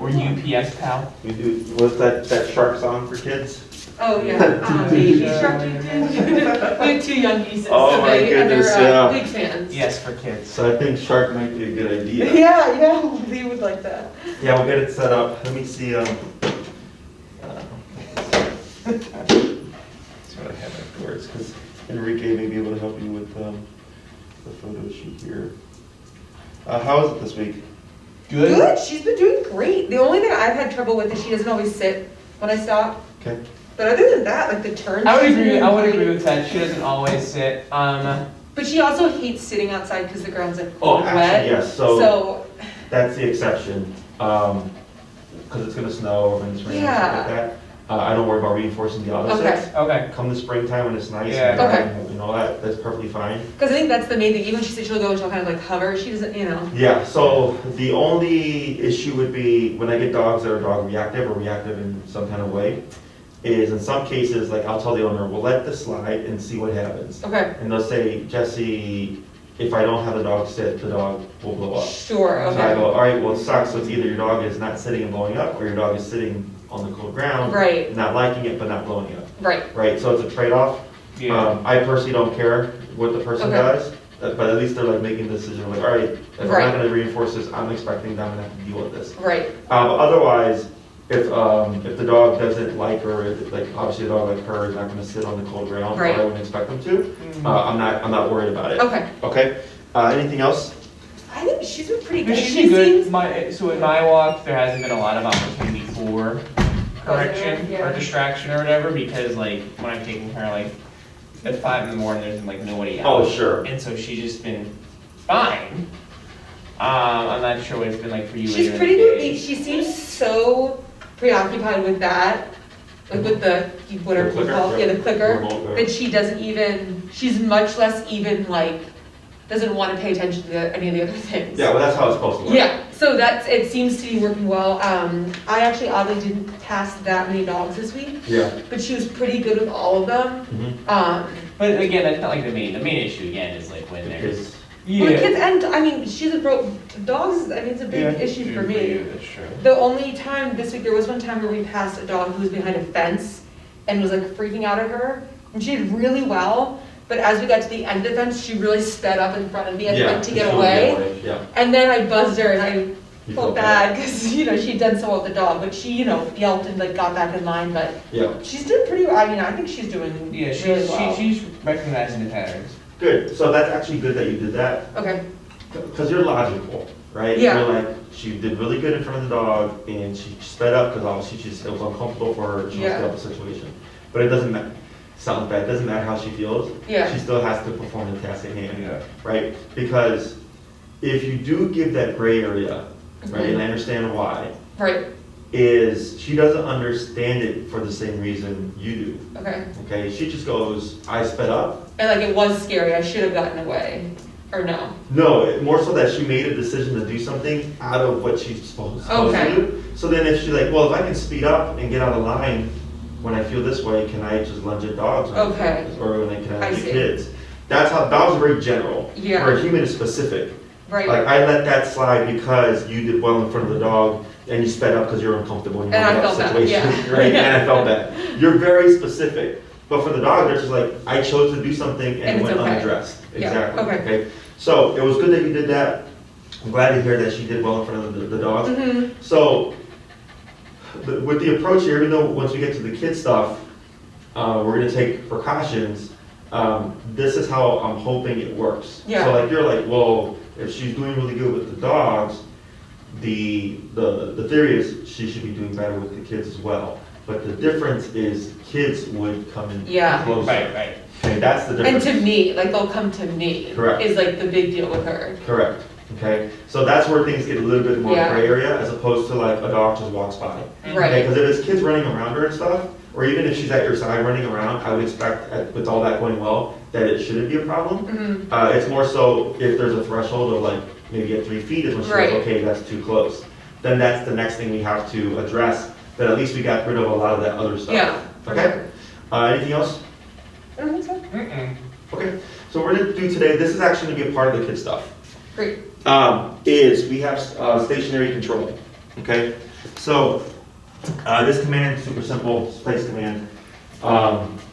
Or UPS Pal. We do, what's that shark song for kids? Oh, yeah. Baby Shark. We have 2 young nieces, Oh, so my they're goodness, yeah. big fans. Yes, for kids. So I think shark might be a good idea. Yeah, they would like that. Yeah, we'll get it set up. Let me see, That's what I have afterwards, because Enrique may be able to help you with the photo shoot here. How is it this week? Good. She's been doing great. The only thing I've had trouble with is she doesn't always sit when I stop. Okay. But other than that, like the turns. I would agree with that. She doesn't always sit. But she also hates sitting outside because the ground's like actually, wet. yes. So that's the exception. Because it's going to snow or when it's raining and stuff like that. I don't worry about reinforcing the auto sits. Okay. Come the springtime when it's nice Yeah. and you know that's perfectly fine. Because I think that's the main thing. Even when she sits, she'll go and she'll kind of like hover. She doesn't, you know. Yeah, so the only issue would be when I get dogs that are dog reactive or reactive in some kind of way, is in some cases, like I'll tell the owner, we'll let this slide and see what happens. Okay. And they'll say, Jesse, if I don't have the dog sit, the dog will blow up. Sure, okay. So I go, all right, well it sucks, so it's either your dog is not sitting and blowing up, or your dog is sitting on the cold ground, right, not liking it but not blowing up. Right. Right, so it's a trade-off. Yeah. I personally don't care what the person does, but at least they're like making the decision, like, all right, if I'm not gonna reinforce this, I'm expecting them to have to deal with this. Right. Otherwise, if the dog doesn't like her, like obviously a dog like her is not gonna sit on the cold ground, right, or I wouldn't expect them to, I'm not worried about it. Okay. Okay, anything else? I think she's been pretty good. She's been good. So in my walk, there hasn't been a lot of opportunity for correction or distraction or whatever, because like when I'm taking her like at 5 in the morning, there's like nobody out. Oh, sure. And so she's just been fine. I'm not sure what it's been like for you. She's pretty good. She seems so preoccupied with that, like with the whatever you call it, the clicker, that she doesn't even. She's much less even like. Doesn't want to pay attention to any of the other things. Yeah, well that's how it's supposed to work. Yeah, so it seems to be working well. I actually oddly didn't pass that many dogs this week. Yeah. But she was pretty good with all of them. Mm-hmm. But again, that's not like the main issue again is like when there's well, the kids, and I mean she's a dogs, I mean it's a big issue for me. That's true. The only time this week, there was one time where we passed a dog who was behind a fence and was like freaking out at her, and she did really well. But as we got to the end of the fence, she really sped up in front of me and went to get away. Yeah. And then I buzzed her and I felt bad because she'd done so well with the dog, but she yelped and like got back in line. But she's doing pretty well. I mean, I think she's doing really well. She's recognizing the patterns. Good. So that's actually good that you did that. Okay. Because you're logical, right? Yeah. You're like, she did really good in front of the dog and she sped up because obviously it was uncomfortable for her. She was up the situation. But it doesn't matter. Sounds bad. It doesn't matter how she feels. Yeah. She still has to perform the task at hand, right? Because if you do give that gray area, right, and I understand why, right, is she doesn't understand it for the same reason you do. Okay. Okay. She just goes, I sped up. And like it was scary. I should have gotten away, or no? No, more so that she made a decision to do something out of what she's supposed to do. So then if she's like, well, if I can speed up and get out of line. When I feel this way, can I just lunge at dogs? Okay. Or can I lunge at kids? That's how dogs are very general. Yeah. Where a human is specific. Right. Like I let that slide because you did well in front of the dog and you sped up because you're uncomfortable in your situation. Right? And I felt that. You're very specific. But for the dog, they're just like, I chose to do something and it went unaddressed. Exactly. Okay. So it was good that you did that. I'm glad to hear that she did well in front of the dog. Mm-hmm. So with the approach here, even though once we get to the kid stuff, we're going to take precautions, this is how I'm hoping it works. Yeah. So like you're like, well, if she's doing really good with the dogs, the theory is she should be doing better with the kids as well. But the difference is kids would come in closer. Right. Okay, that's the difference. And to me, like they'll come to me. Correct. Is like the big deal with her. Correct. Okay, so that's where things get a little bit more gray area as opposed to like a dog just walks by. Right. Okay, because if it's kids running around her and stuff, or even if she's at your side running around, I would expect with all that going well that it shouldn't be a problem. Mm-hmm. It's more so if there's a threshold of like maybe at 3 feet is when she's like, okay, that's too close. Then that's the next thing we have to address. But at least we got rid of a lot of that other stuff. Yeah. Okay. Anything else? I don't think so. Okay. So we're gonna do today. This is actually gonna be a part of the kid stuff. Great. Is we have stationary control, okay? So this command, super simple, place command.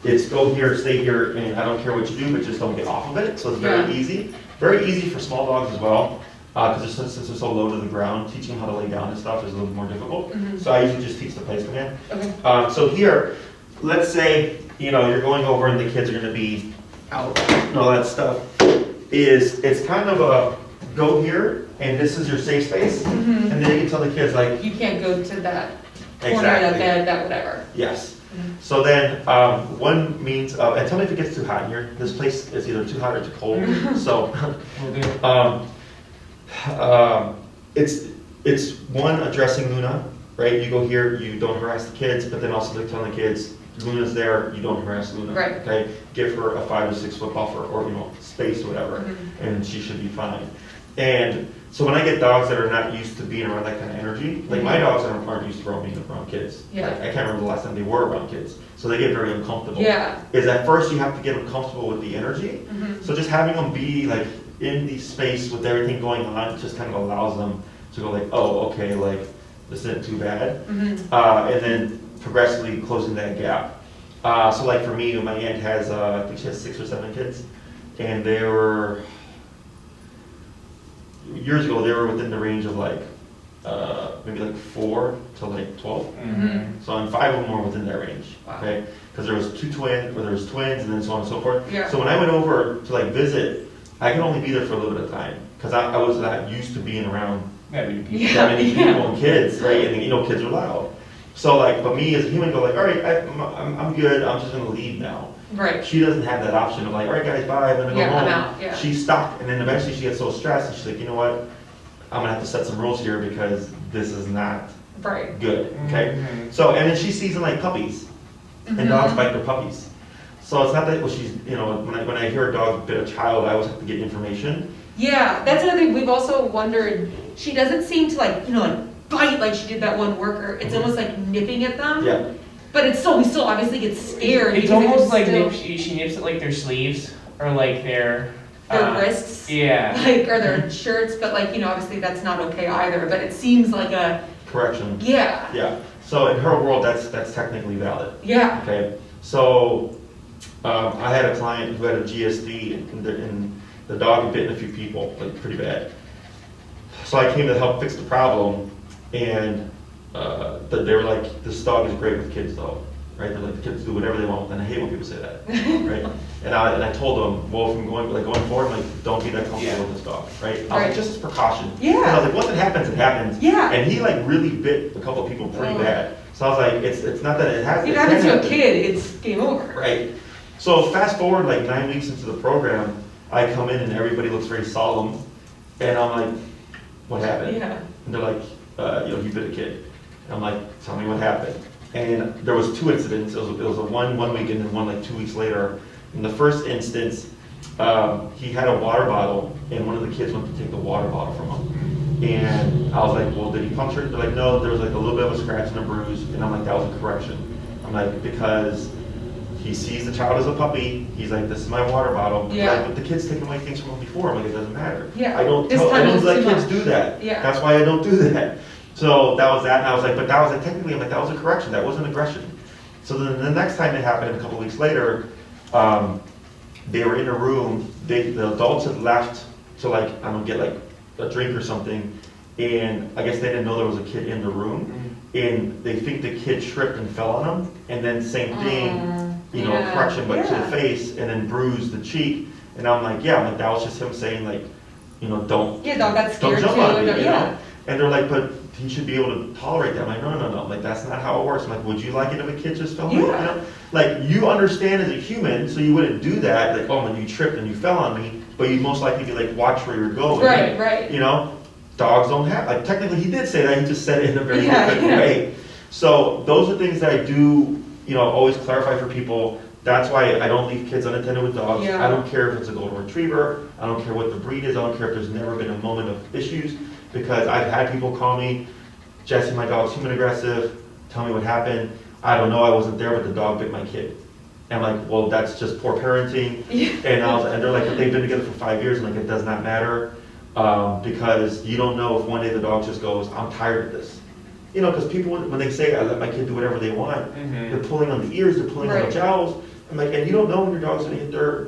It's go here, stay here, and I don't care what you do, but just don't get off of it. So it's very easy. Very easy for small dogs as well, because since they're so low to the ground, teaching them how to lay down and stuff is a little more difficult. So I usually just teach the place command. Okay. So here, let's say, you know, you're going over and the kids are gonna be out and all that stuff. It's kind of a go here, and this is your safe space, and then you can tell the kids like, You can't go to that corner, Exactly. that bed, that whatever. yes. So then, one means of, and tell me if it gets too hot in here. This place is either too hot or too cold. So, it's one, addressing Luna, right? You go here, you don't harass the kids, but then also like telling the kids, Luna's there, you don't harass Luna. Right. Okay? Give her a 5 or 6 foot buffer, or, you know, space or whatever, and she should be fine. And so when I get dogs that are not used to being around that kind of energy, like my dogs aren't used to being around kids. Yeah. Like, I can't remember the last time they were around kids, so they get very uncomfortable. Yeah. Is at first you have to get them comfortable with the energy. So just having them be like in the space with everything going on just kind of allows them to go like, oh, okay, like this isn't too bad. And then progressively closing that gap. So like for me, my aunt has, I think she has 6 or 7 kids, and they were, years ago, they were within the range of like, maybe like 4 to like 12. So and 5 of them were within that range, okay? Because there was 2 twins, or there was twins, and then so on and so forth. Yeah. So when I went over to like visit, I could only be there for a little bit of time, because I was not used to being around That many people. Yeah. that many people and kids, right? And you know, kids are loud. So like, but me as a human, go like, all right, I'm good. I'm just gonna leave now. Right. She doesn't have that option of like, all right, guys, bye. I'm gonna go Yeah, home. I'm out, yeah. She's stuck, and then eventually she gets so stressed, and she's like, you know what? I'm gonna have to set some rules here because this is not Right. good. Okay. So and then she sees them like puppies, and dogs bite their puppies. So it's not that well, she's you know when I hear a dog bit a child, I always have to get information. Yeah, that's another thing we've also wondered. She doesn't seem to like, you know, like bite like she did that one worker. It's almost like nipping at them. Yeah. But it's still, we still obviously get scared. It's because they're almost like still- she nips at like their sleeves or like their wrists. Yeah. Like, or their shirts, but like, you know, obviously that's not okay either, but it seems like a, Correction. yeah, Yeah. So in her world, that's technically valid. yeah, Okay. So I had a client who had a GSD, and the dog had bitten a few people, like pretty bad. So I came to help fix the problem, and they were like, "This dog is great with kids, though." Right? They're like, the kids do whatever they want, and I hate when people say that. Right? And I told them, well, if I'm going forward, I'm like, don't be that comfortable with this dog. Right? I was like, just as precaution. Yeah. 'Cause I was like, once it happens, it happens. Yeah. And he like really bit a couple of people pretty bad. So I was like, it's not that it has. if it it happens can to a happen. kid, it's game over. Right. So fast forward like 9 weeks into the program, I come in and everybody looks very solemn, and I'm like, what happened? Yeah. And they're like, you know, he bit a kid. And I'm like, tell me what happened. And there was 2 incidents. It was a one weekend and one like 2 weeks later. In the first instance, he had a water bottle, and one of the kids went to take the water bottle from him. And I was like, well, did he puncture it? They're like, no, there was like a little bit of a scratch and a bruise. And I'm like, that was a correction. I'm like, because he sees the child as a puppy. He's like, this is my water bottle. Yeah. Like, but the kid's taken away things from him before. I'm like, it doesn't matter. Yeah. I don't This time it was let too kids much. do that. Yeah. That's why I don't do that. So that was that, and I was like, but that was like, technically, I'm like, that was a correction, that wasn't aggression. So then the next time it happened, a couple weeks later, they were in a room, the adults had left to like, I don't know, get like a drink or something, and I guess they didn't know there was a kid in the room, and they think the kid tripped and fell on them, and then same thing, you know, yeah. correction, but to Yeah. the face, and then bruised the cheek, and I'm like, yeah, I'm like, that was just him saying like, you know, don't Yeah, dog got don't scared jump too. on me, you yeah. know? And they're like, but he should be able to tolerate that. I'm like, no. I'm like, that's not how it works. I'm like, would you like it if a kid just fell on me? You Yeah. know? Like, you understand as a human, so you wouldn't do that. Like, oh, when you tripped and you fell on me, but you'd most likely be like, watch where you're going. Right, right. You know? Dogs don't have, like, technically he did say that, he just said it in a very Yeah, different yeah. way. So those are things that I do, you know, always clarify for people. That's why I don't leave kids unattended with dogs. Yeah. I don't care if it's a golden retriever. I don't care what the breed is. I don't care if there's never been a moment of issues, because I've had people call me, Jesse, my dog's human aggressive. Tell me what happened. I don't know. I wasn't there, but the dog bit my kid. And I'm like, well, that's just poor parenting. And they're like, but they've been together for 5 years. And like, it does not matter, because you don't know if one day the dog just goes, I'm tired of this. You know, because people, when they say, I let my kid do whatever they want, they're pulling on the ears, they're pulling on the jowls. I'm like, and you don't know when your dog's gonna hit their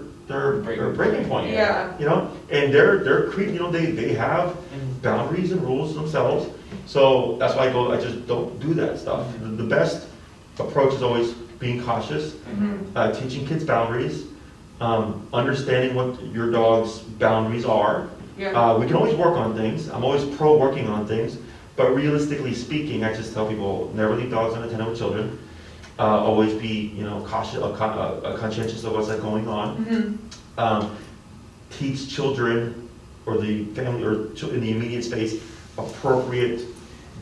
breaking point. Yeah. You know, and they're you know, they have boundaries and rules themselves. So that's why I just don't do that stuff. The best approach is always being cautious, teaching kids boundaries, understanding what your dog's boundaries are. Yeah. We can always work on things. I'm always pro working on things, but realistically speaking, I just tell people never leave dogs unattended with children. Always be, you know, cautious, conscientious of what's going on. Teach children or the family or in the immediate space appropriate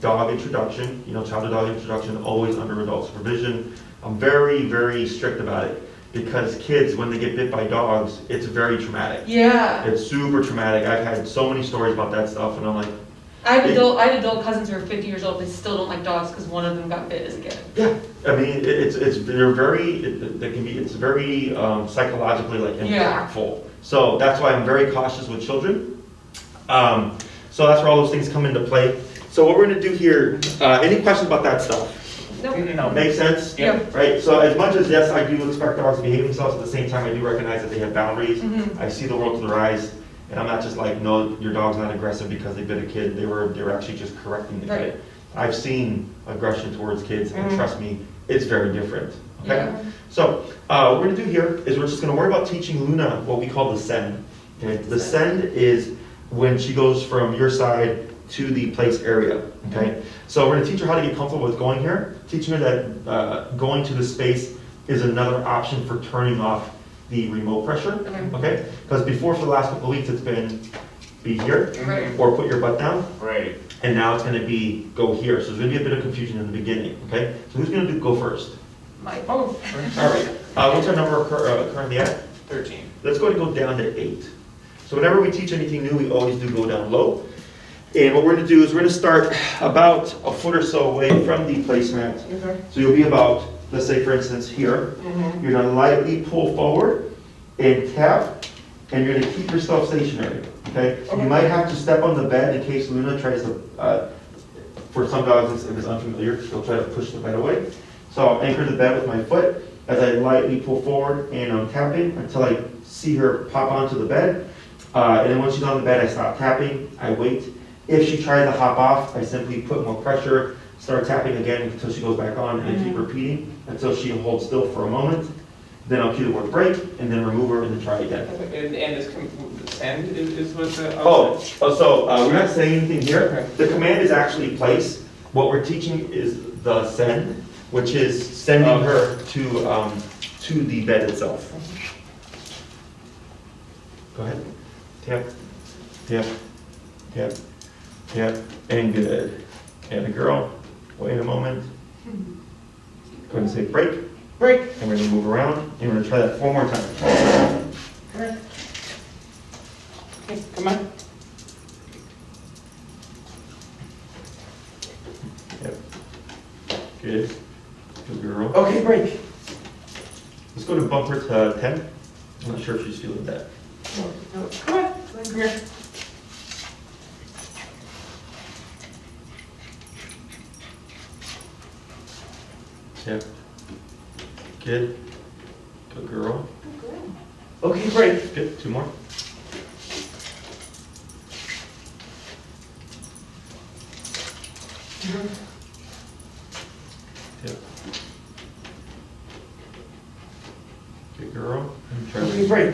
dog introduction. You know, child to dog introduction always under adult supervision. I'm very, very strict about it because kids, when they get bit by dogs, it's very traumatic. Yeah. It's super traumatic. I've had so many stories about that stuff, and I'm like, I have adult cousins who are 50 years old. They still don't like dogs because one of them got bit as a kid. yeah. I mean, it's very psychologically like impactful. So that's why I'm very cautious with children. So that's where all those things come into play. So what we're going to do here, any questions about that stuff? No. Make sense? Yeah. Right, so as much as, yes, I do expect dogs to behave themselves, at the same time, I do recognize that they have boundaries. I see the world through their eyes, and I'm not just like, no, your dog's not aggressive because they bit a kid. They were actually just correcting the kid. I've seen aggression towards kids, and trust me, it's very different. Okay? Yeah. So what we're going to do here is we're just going to worry about teaching Luna what we call the send. Okay? The send is when she goes from your side to the place area. Okay? So we're going to teach her how to get comfortable with going here, teaching her that going to the space is another option for turning off the remote pressure. Okay? Because before, for the last couple of weeks, it's been be here or put your butt down. Right. And now it's going to be go here. So there's going to be a bit of confusion in the beginning. Okay? So who's going to go first? Mike. All right. What's our number currently at? 13. Let's go down to 8. So whenever we teach anything new, we always do go down low. And what we're going to do is we're going to start about a foot or so away from the placemat. So you'll be about, let's say for instance here. You're going to lightly pull forward and tap, and you're going to keep yourself stationary. Okay? You might have to step on the bed in case Luna tries to, for some dogs if it's unfamiliar, she'll try to push the bed away. So I'll anchor the bed with my foot as I lightly pull forward, and I'm tapping until I see her pop onto the bed. And then once she's on the bed, I stop tapping, I wait. If she tries to hop off, I simply put more pressure, start tapping again until she goes back on, and I keep repeating until she holds still for a moment. Then I'll cue the word break, and then remove her, and then try again. And this send is what the... So we're not saying anything here. Okay. The command is actually place. What we're teaching is the send, which is sending her to the bed itself. Go ahead. Tap, tap, tap, tap, and good. And a girl, wait a moment. Go ahead and say break, break. And we're gonna move around, and we're gonna try that 4 more times. Come here. Okay, come on. Yep. Good. Good girl. Okay, break. Let's go to bumper to 10. I'm not sure if she's feeling that. No. Come on. Come here. Yep. Good. Good girl. Okay, break. Good. 2 more. Yep. Good girl. And try Okay, to break.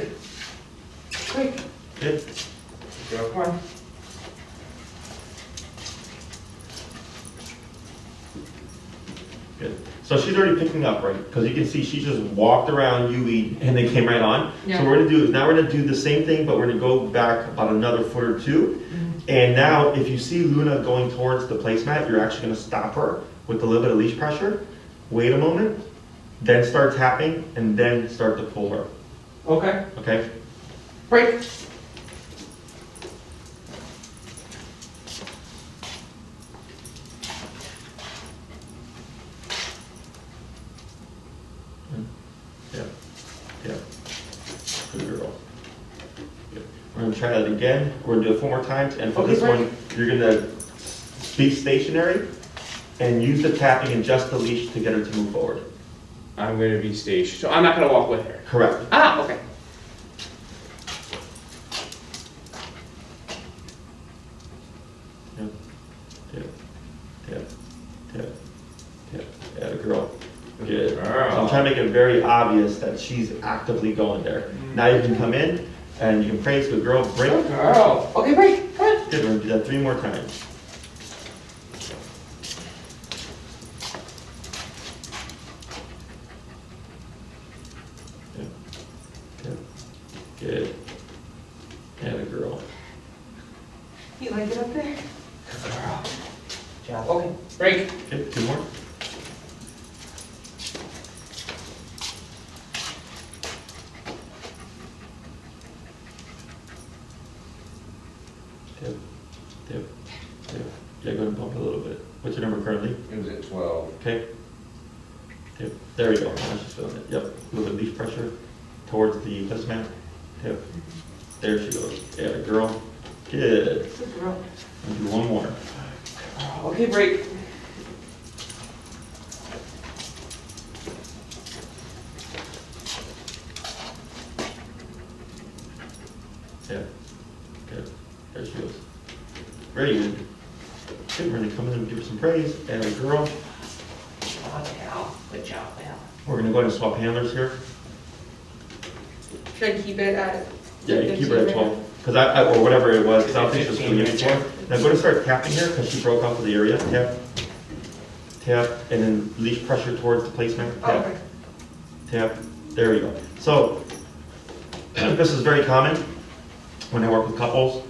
Break. Good. Come on. Good. So she's already picking up, right? Because you can see she just walked around UE and then came right on. Yeah. So what we're gonna do is now we're gonna do the same thing, but we're gonna go back about another foot or 2. And now if you see Luna going towards the placemat, you're actually gonna stop her with a little bit of leash pressure. Wait a moment, then start tapping, and then start to pull her. Okay. Okay? Break. Yeah. Yeah. Good girl. Good. We're gonna try that again. We're gonna do it 4 more times, and for Okay, this great. one, you're gonna be stationary, and use the tapping and just the leash to get her to move forward. I'm going to be stationed, so I'm not going to walk with her. Correct. Ah, okay. Yep, yep, yep, yep, yep, yeah, girl. Good. So I'm trying to make it very obvious that she's actively going there. Now you can come in and you can praise, good girl, break. Good girl. Okay, break. Come on. Good, we're gonna do that 3 more times. Yep, yep, good. And a girl. You like it up there? Good girl. Good job. Okay, break. Okay, 2 more. Tip, tip, tip. Yeah, go ahead and bump it a little bit. What's your number currently? It was at 12. Okay. Tip. There we go. Now she's feeling it. Yep. A little bit of leash pressure towards the placement. Tip. There she goes. Yeah, girl. Good. Good girl. And do 1 more. Okay, break. Yeah. Good. There she goes. Very good. Good. We're going to come in and give her some praise. And a girl. Oh, Cal. Good job, Cal. We're going to go ahead and swap handlers here. Should I keep it at? Yeah, you keep her at 12. Because or whatever it was, because I don't think she was doing it before. Now go to start tapping here, because she broke off of the area. Tap, tap, and then leash pressure towards the placement. Oh, Tap, okay. tap. There we go. So this is very common when I work with couples.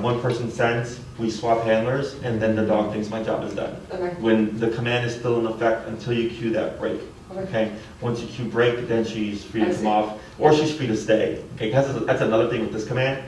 One person sends, we swap handlers, and then the dog thinks my job is done. Okay. When the command is still in effect until you cue that break. Okay, once you cue break, then she's free to come off, or she's free to stay. Okay, that's another thing with this command,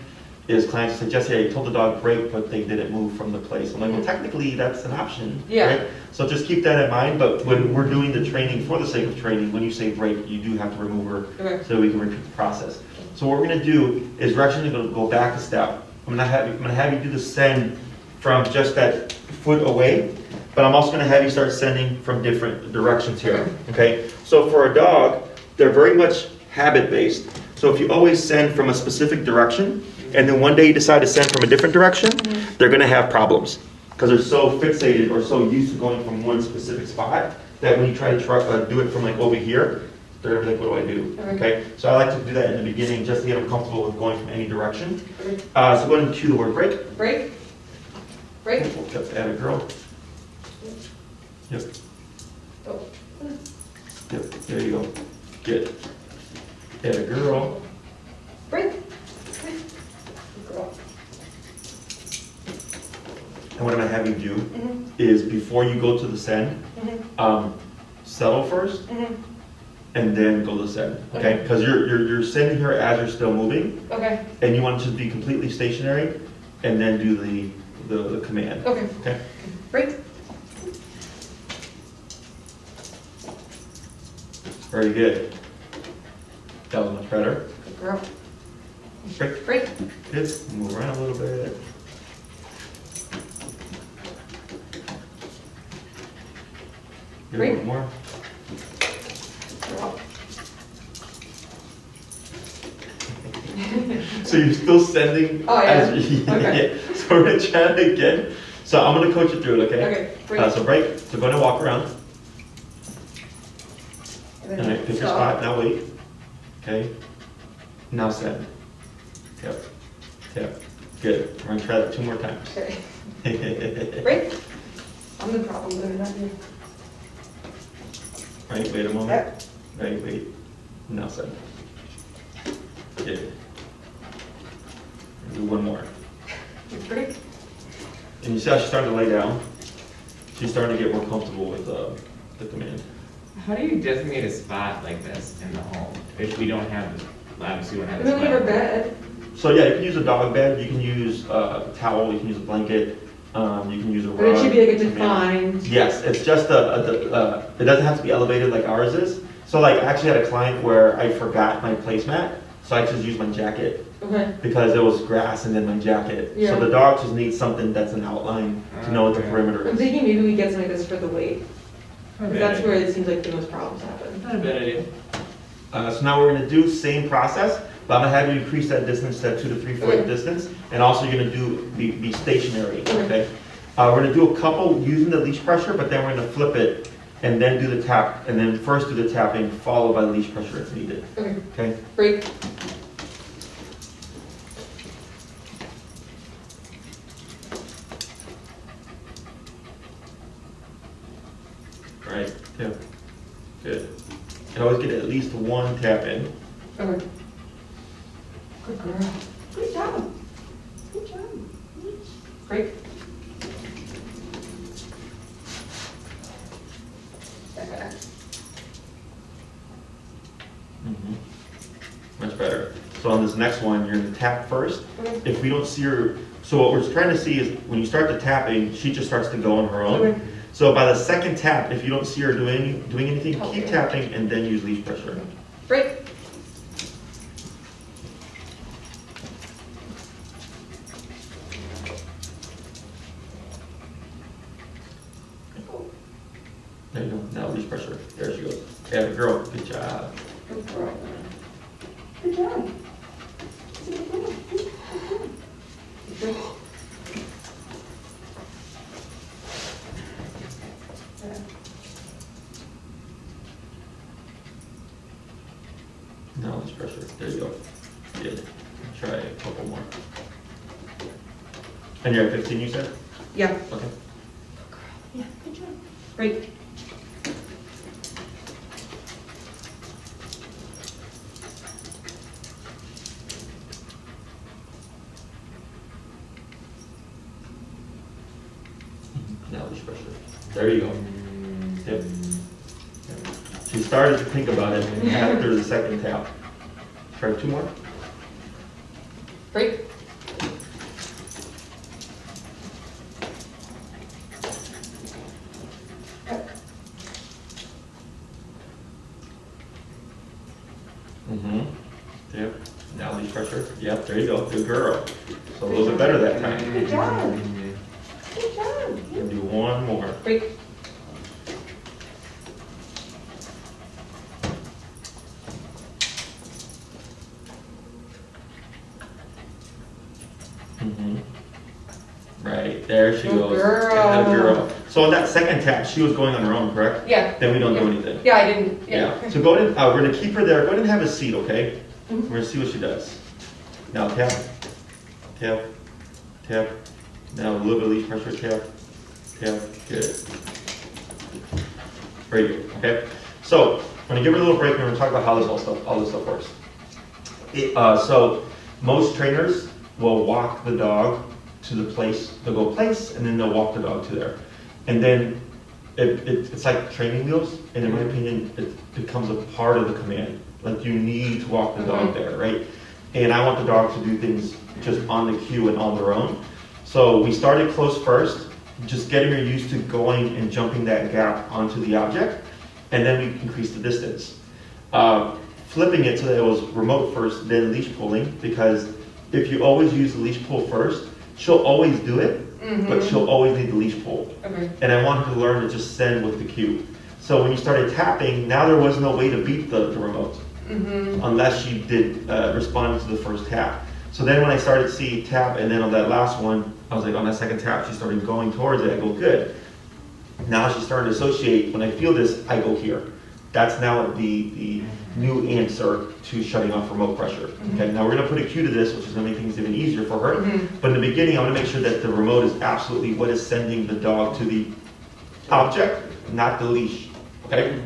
is clients say, Jesse, I told the dog break, but they didn't move from the place. I'm like, well, technically, that's an option, Yeah. right? So just keep that in mind, but when we're doing the training, for the sake of training, when you say break, you do have to remove her, Okay. so we can repeat the process. So what we're gonna do is we're actually gonna go back a step. I'm gonna have you do the send from just that foot away, but I'm also gonna have you start sending from different directions here, okay? So for a dog, they're very much habit-based. So if you always send from a specific direction, and then one day you decide to send from a different direction, they're gonna have problems. Because they're so fixated or so used to going from one specific spot, that when you try to do it from like over here, they're gonna be like, what do I do? Okay, so I like to do that in the beginning, just to get them comfortable with going from any direction. So go ahead and cue the word break. Break? Break? Yep, add a girl. Yep. Oh. Yep, there you go. Good. Add a girl. Break? Good girl. And what I'm gonna have you do is before you go to the send, settle first, and then go to send. Okay? Because you're sending her as you're still moving, Okay. and you want it to be completely stationary, and then do the command. Okay. Okay? Break? Very good. That was much better. Good girl. Break. Break? Good. Move around a little bit. Get a Break. little more. Girl. So you're still sending Oh, yeah. as Okay. So we're gonna try it again. So I'm gonna coach you through it, okay? Okay. Break. So break. So go ahead and walk around. And All right, pick your spot. Now wait. Okay. Now send. Tap. Tap. Good. We're gonna try that 2 more times. Okay. Break? I'm the problem, but not you. Right, wait a moment. Yep. Right, wait. Now send. Good. Do 1 more. Break? And you see how she's starting to lay down? She's starting to get more comfortable with the command. How do you designate a spot like this in the home if we don't have, obviously we don't have We this don't leave her spot? bed. So yeah, you can use a dog bed, you can use a towel, you can use a blanket, you can use a rug. But it should be like a command. defined. Yes, it's just it doesn't have to be elevated like ours is. So like I actually had a client where I forgot my placemat, so I just used my jacket Okay. because it was grass and then my jacket. Yeah. So the dog just needs something that's an outline to know what the perimeter I'm is. thinking maybe we get something like this for the weight. Not a bad That's idea. where it seems like the most problems happen. Not a bad idea. So now we're gonna do same process, but I'm gonna have you increase that distance to that 2 to 3 foot Okay. distance, and also you're gonna be stationary, Okay. okay? We're gonna do a couple using the leash pressure, but then we're gonna flip it and then do the tap, and then first do the tapping, followed by the leash pressure if needed, Okay, okay? break. Right, yeah, good. And always get at least one tap in. Okay. Good girl. Good job. Good job. Break. Okay. Much better. So on this next one, you're gonna tap first. Okay. If we don't see her, so what we're trying to see is when you start the tapping, she just starts to go on her own. Okay. So by the second tap, if you don't see her doing anything, keep Okay. tapping and then use leash pressure. Break. There you go, now leash pressure. There she goes. Yeah, girl, good job. Good girl. Good job. Good girl. Good girl. Yeah. Now leash pressure. There you go. Good. Try a couple more. And you're at 15, you said? Yeah. Okay. Yeah, good job. Break. Now leash pressure. There you go. Yep. She started to think about it after the second tap. Try 2 more. Break. Yep. Now leash pressure. Yep, there you go. Good girl. So a little bit better that time. Good job. Good job. And do one more. Break. Right, there she Good goes. girl. Good girl. So on that second tap, she was going on her own, correct? Yeah. Then we don't do Yeah. anything. Yeah, I didn't. Yeah. So go ahead, we're gonna keep her there. Go ahead and have a seat, okay? Mhm. We're gonna see what she does. Now tap, tap, tap. Now a little bit of leash pressure, tap, tap, good. Very good, okay? So, I'm gonna give her a little break and we're gonna talk about how all this stuff works. So, most trainers will walk the dog to the place, they'll go place, and then they'll walk the dog to there. And then it's like training wheels, and in my opinion, it becomes a part of the command. Like you need to walk the dog there, right? And I want the dog to do things just on the cue and on their own. So we started close first, just getting her used to going and jumping that gap onto the object, and then we increased the distance. Flipping it so that it was remote first, then leash pulling, because if you always use the leash pull first, she'll always do it, but she'll always need the leash pull. Okay. And I want her to learn to just send with the cue. So when you started tapping, now there was no way to beat the remote, unless she did respond to the first tap. So then when I started to see tap, and then on that last one, I was like, on that second tap, she started going towards it. I go, good. Now she's starting to associate, when I feel this, I go here. That's now the new answer to shutting off remote pressure. Okay, now we're gonna put a cue to this, which is gonna make things even easier for her. But in the beginning, I wanna make sure that the remote is absolutely what is sending the dog to the object, not the leash, okay?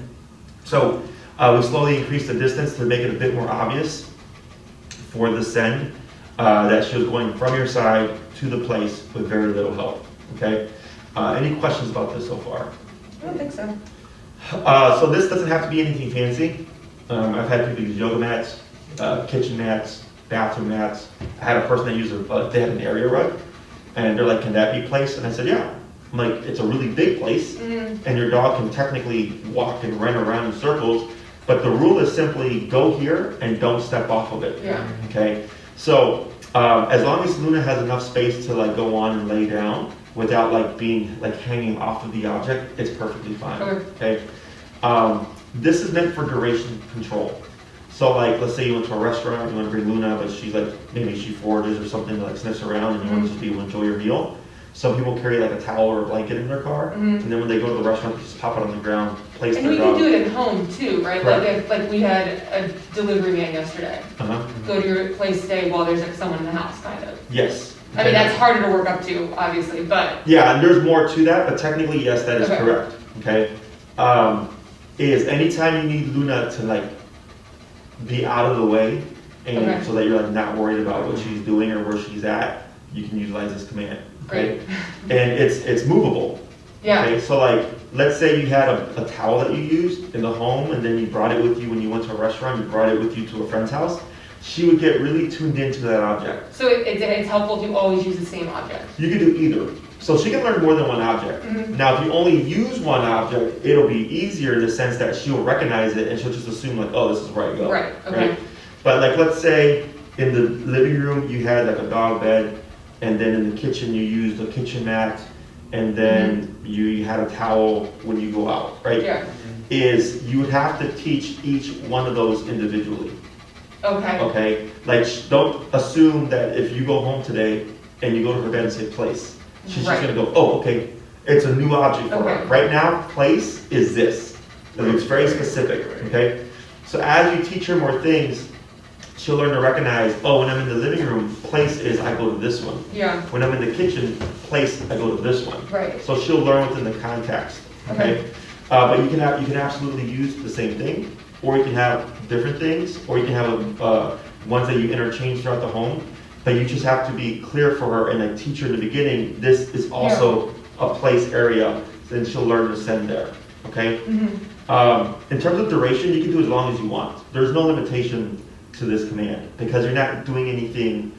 So we slowly increase the distance to make it a bit more obvious for the send, that she was going from your side to the place with very little help, okay? Any questions about this so far? I don't think so. So this doesn't have to be anything fancy. I've had people use yoga mats, kitchen mats, bathroom mats. I had a person that used they had an area rug, and they're like, can that be placed? And I said, yeah. I'm like, it's a really big place, and your dog can technically walk and run around in circles, but the rule is simply go here and don't step off of it. Yeah. Okay? So as long as Luna has enough space to like go on and lay down without like being like hanging off of the object, it's perfectly fine. Okay. This is meant for duration control. So like, let's say you went to a restaurant, you want to bring Luna, but she's like, maybe she forages or something, like sniffs around, and you want to be able to enjoy your meal. Some people carry like a towel or a blanket in their car, and then when they go to the restaurant, they just pop it on the ground, place their dog. And we can do it at home too, right? Correct. Like we had a delivery man yesterday. Go to your place, stay while there's like someone in the house, kind of. Yes. I mean, that's harder to work up to, obviously, but. Yeah, and there's more to that, but technically, yes, that is correct. Okay. Is anytime you need Luna to like be out of the way, and so that you're like not worried about what she's doing or where she's at, you can utilize this command. Okay. And it's movable. Yeah. Okay. So like, let's say you had a towel that you used in the home, and then you brought it with you when you went to a restaurant. You brought it with you to a friend's house. She would get really tuned into that object. So it's helpful to always use the same object. You can do either. So she can learn more than one object. Now, if you only use one object, it'll be easier in the sense that she'll recognize it and she'll just assume like, oh, this is where I go. Right. Okay. Right? But like, let's say in the living room you had like a dog bed, and then in the kitchen you used a kitchen mat, and then you had a towel when you go out, right? Yeah. Is you would have to teach each one of those individually. Okay. Okay? Like, don't assume that if you go home today and you go to her bed and say place, she's just gonna go, oh, okay, it's a new object for her. Right now, place is this. And it's very specific, okay? So as you teach her more things, she'll learn to recognize, oh, when I'm in the living room, place is I go to this one. Yeah. When I'm in the kitchen, place, I go to this one. Right. So she'll learn within the context, okay? But you can absolutely use the same thing, or you can have different things, or you can have ones that you interchange throughout the home. But you just have to be clear for her and like teach her in the beginning, this is also a place area, then she'll learn to send there, okay? In terms of duration, you can do as long as you want. There's no limitation to this command because you're not doing anything,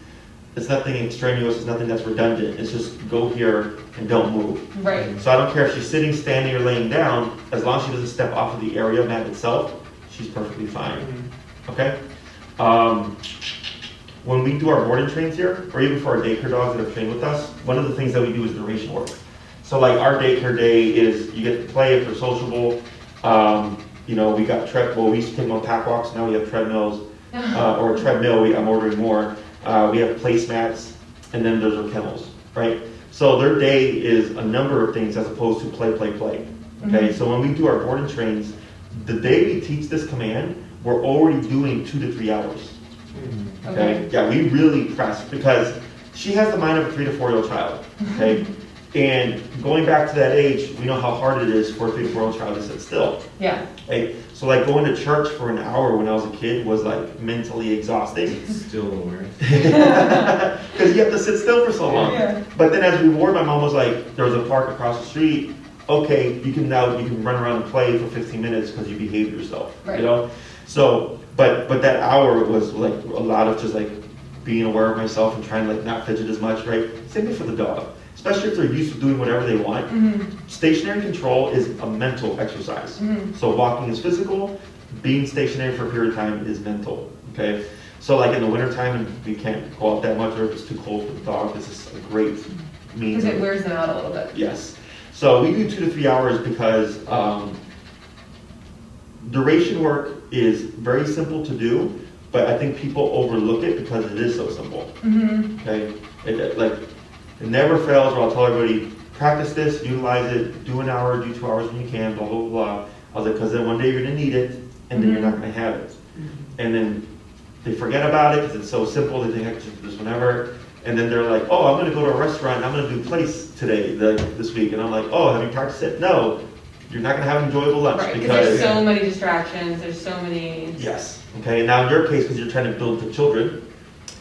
it's nothing extraneous, it's nothing that's redundant. It's just go here and don't move. Right. So I don't care if she's sitting, standing, or laying down, as long as she doesn't step off of the area mat itself, she's perfectly fine, okay? When we do our boarding trains here, or even for our daycare dogs that have trained with us, one of the things that we do is duration work. So like our daycare day is you get to play if they're sociable. You know, we got we used to take them on pack walks, now we have treadmills, or a treadmill, I'm ordering more. We have placemats, and then there's our kennels, right? So their day is a number of things as opposed to play. Okay, so when we do our boarding trains, the day we teach this command, we're already doing 2 to 3 hours. Okay. Yeah, we really press because she has the mind of a 3 to 4 year old child. Okay. And going back to that age, we know how hard it is for a 3 to 4 year old child to sit still. Yeah. Okay. So like going to church for an hour when I was a kid was like mentally exhausting. Still worse. Because you have to sit still for so long. Yeah. But then as a reward, my mom was like, there was a park across the street. Okay, you can run around and play for 15 minutes because you behaved yourself. Right. You know? So, but that hour was like a lot of just like being aware of myself and trying to like not fidget as much, right? Same thing for the dog, especially if they're used to doing whatever they want. Stationary control is a mental exercise. So walking is physical, being stationary for a period of time is mental, okay? So like in the wintertime, and we can't go out that much, or if it's too cold for the dog, this is a great means. Because it wears them out a little bit. Yes. So we do 2 to 3 hours because duration work is very simple to do, but I think people overlook it because it is so simple. Okay, it never fails. Where I'll tell everybody, practice this, utilize it, do an hour, do 2 hours when you can, blah blah blah. I was like, because then one day you're gonna need it, and then you're not gonna have it, and then they forget about it because it's so simple. They think I can just do this whenever. And then they're like, oh, I'm going to go to a restaurant, I'm going to do place today, this week. And I'm like, oh, have you practiced it? No, you're not going to have an enjoyable lunch. Right, because there's so many distractions, there's so many... Yes. Okay, now in your case, because you're trying to build the children,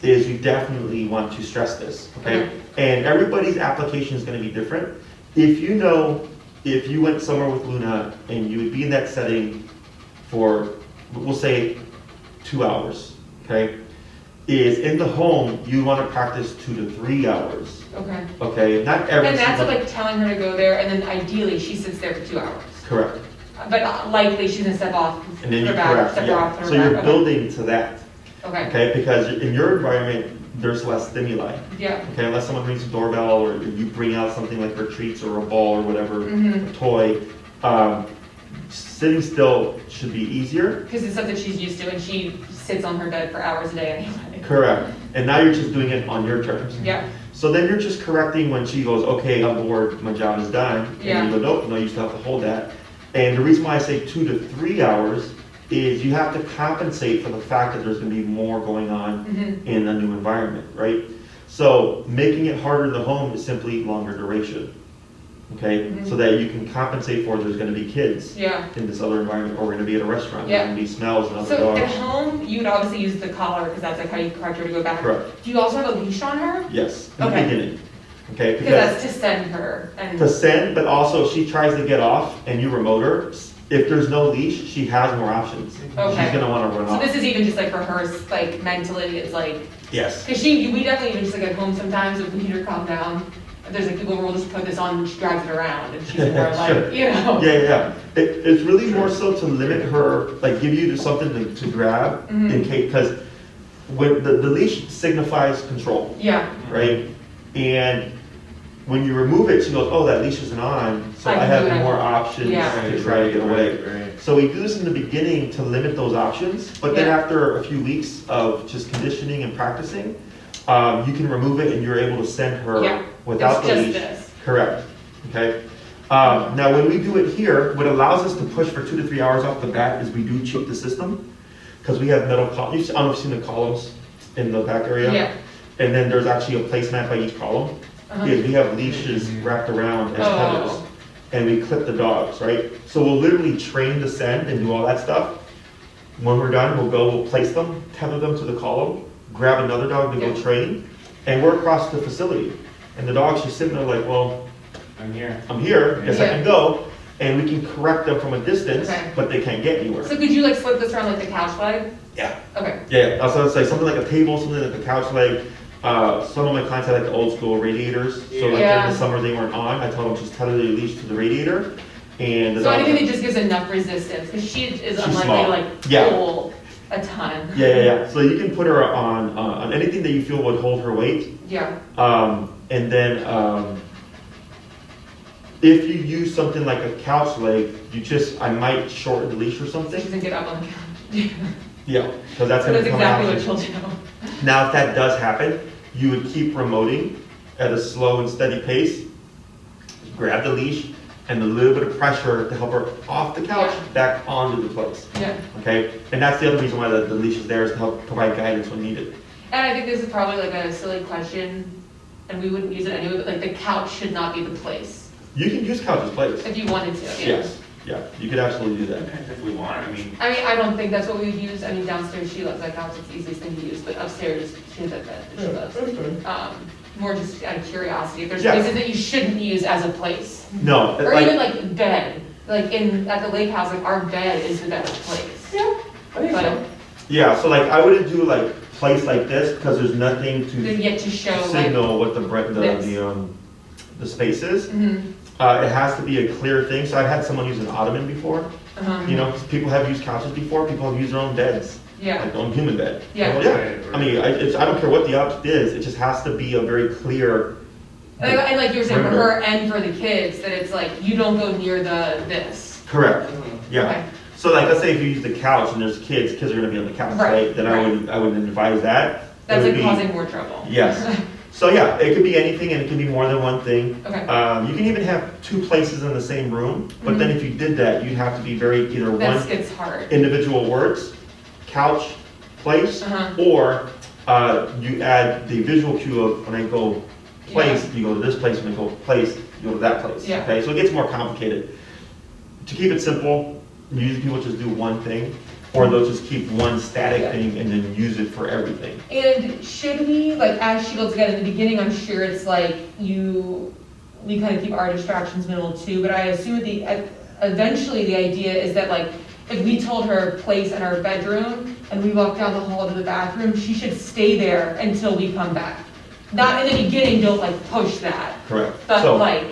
is you definitely want to stress this, okay? And everybody's application is going to be different. If you went somewhere with Luna and you would be in that setting for, we'll say, 2 hours, okay? Is in the home, you want to practice 2 to 3 hours. Okay. Okay, not every And that's single... like telling her to go there, and then ideally she sits there for 2 hours. Correct. But likely she's gonna step off. And then you her back, correct, step her yeah. off her So back. you're building to that. Okay. Okay, because in your environment, there's less stimuli. Yeah. Okay, unless someone rings the doorbell or you bring out something like her treats or a ball or whatever, a toy, sitting still should be easier. Because it's something she's used to, and she sits on her bed for hours a day anyway. Correct. And now you're just doing it on your terms. Yeah. So then you're just correcting when she goes, okay, I'm bored, my job is done. Yeah. And you go, nope, no, you still have to hold that. And the reason why I say 2 to 3 hours is you have to compensate for the fact that there's going to be more going on in a new environment, right? So making it harder in the home is simply longer duration, okay? So that you can compensate for there's going to be kids in this other environment, or we're going to be at a restaurant, there's going to be smells and other So dogs. at home, you would obviously use the collar because that's like how you correct her to go back. Correct. Do you also have a leash on her? Yes, in the Okay. beginning, okay? Because that's to send her. And to send, but also if she tries to get off and you remote her, if there's no leash, she has more options. Okay. She's gonna wanna run so off. this is even just like for her, like mentally, it's like, Yes. because we definitely even just like at home sometimes if we need her to calm down. There's like people who will just put this on and she drags it around and she's more like, Sure. you know. Yeah. It's really more so to limit her, like give you something to grab in case, because when the leash signifies control, Yeah. right? And when you remove it, she goes, oh, that leash isn't on, so I I can have do it. more options Yeah. to try to get away. Right. So we do this in the beginning to limit those options, but then Yeah. after a few weeks of just conditioning and practicing, you can remove it and you're able to send her without It's the just leash. this. Correct, okay? Now, when we do it here, what allows us to push for 2 to 3 hours off the bat is we do cheat the system, because we have metal columns. I don't know if you've seen the columns in the back area? Yeah. And then there's actually a placemat by each column. Because we have leashes wrapped around as tethers, and we clip the dogs, right? So we'll literally train the send and do all that stuff. When we're done, we'll place them, tether them to the column, grab another dog to go train, and we're across the facility. And the dog's just sitting there like, well, I'm here. I'm here, guess I can go. And we can correct them from a distance, Okay. but they can't get anywhere. So could you like flip this around like the couch leg? Yeah. Okay. Yeah, that's what I'd say, something like a table, something like a couch leg. Some of my clients had like the old school radiators, so like Yeah. in the summer they weren't on, I told them just tether the leash to the radiator, and the So dog. anything that just gives enough resistance, because she is She's unlikely small. to like Yeah. pull a ton. Yeah, so you can put her on anything that you feel would hold her weight, Yeah. and then, if you use something like a couch leg, I might shorten the leash or So something. she doesn't get up on the couch. Yeah, because that's So gonna that's become exactly an what option. she'll do. Now, if that does happen, you would keep remoting at a slow and steady pace, grab the leash, and a little bit of pressure to help her off the couch, back onto the place, Yeah. okay? And that's the other reason why the leash is there, is to help provide guidance when needed. And I think this is probably like a silly question, and we wouldn't use it anyway, but like the couch should not be the place, You can use couch as place. if you wanted to. Yeah. Yes, yeah, you could absolutely do that. Depends if we want, I mean. I mean, I don't think that's what we would use. I mean, downstairs she loves that couch, it's the easiest thing to use, but upstairs she has that bed that she loves. More just out of curiosity, if there's places that you shouldn't use as a place. No, Or like, even like bed, like at the lake house, like our bed is the best place. Yeah, I think But so. yeah, so like, I wouldn't do like place like this, because there's nothing then to yet to show like. signal what this. the space is. Mhm. It has to be a clear thing, so I've had someone use an ottoman before. Uh-huh. You know, people have used couches before, people have used their own beds, Yeah, like their own human bed. Yeah. Well, I mean, I don't care what the object is, it just has to be a very clear. and like you were saying, for perimeter. her and for the kids, that it's like, you don't go near this. Correct, yeah. Okay. So like, let's say if you use the couch and there's kids are gonna be on the couch, Right, right? Then right. I would advise that. That's It would like be- causing more trouble. Yes. So yeah, it could be anything and it can be more than one thing. Okay, You can even have 2 places in the same room, but then if you did that, you'd have to be very either that one gets hard. individual words, couch, place, Uh-huh. or you add the visual cue of when I go place, you go to this place, when I go place, you go to that place. Yeah. Okay, so it gets more complicated. To keep it simple, usually people just do one thing, or they'll just keep one static Yeah. thing and then use it for everything. And should we, like, as she goes together in the beginning, I'm sure it's like we kind of keep our distractions minimal too, but I assume eventually the idea is that like, if we told her place in our bedroom and we walk down the hall to the bathroom, she should stay there until we come back. Not in the beginning, don't like push that, Correct. but So like,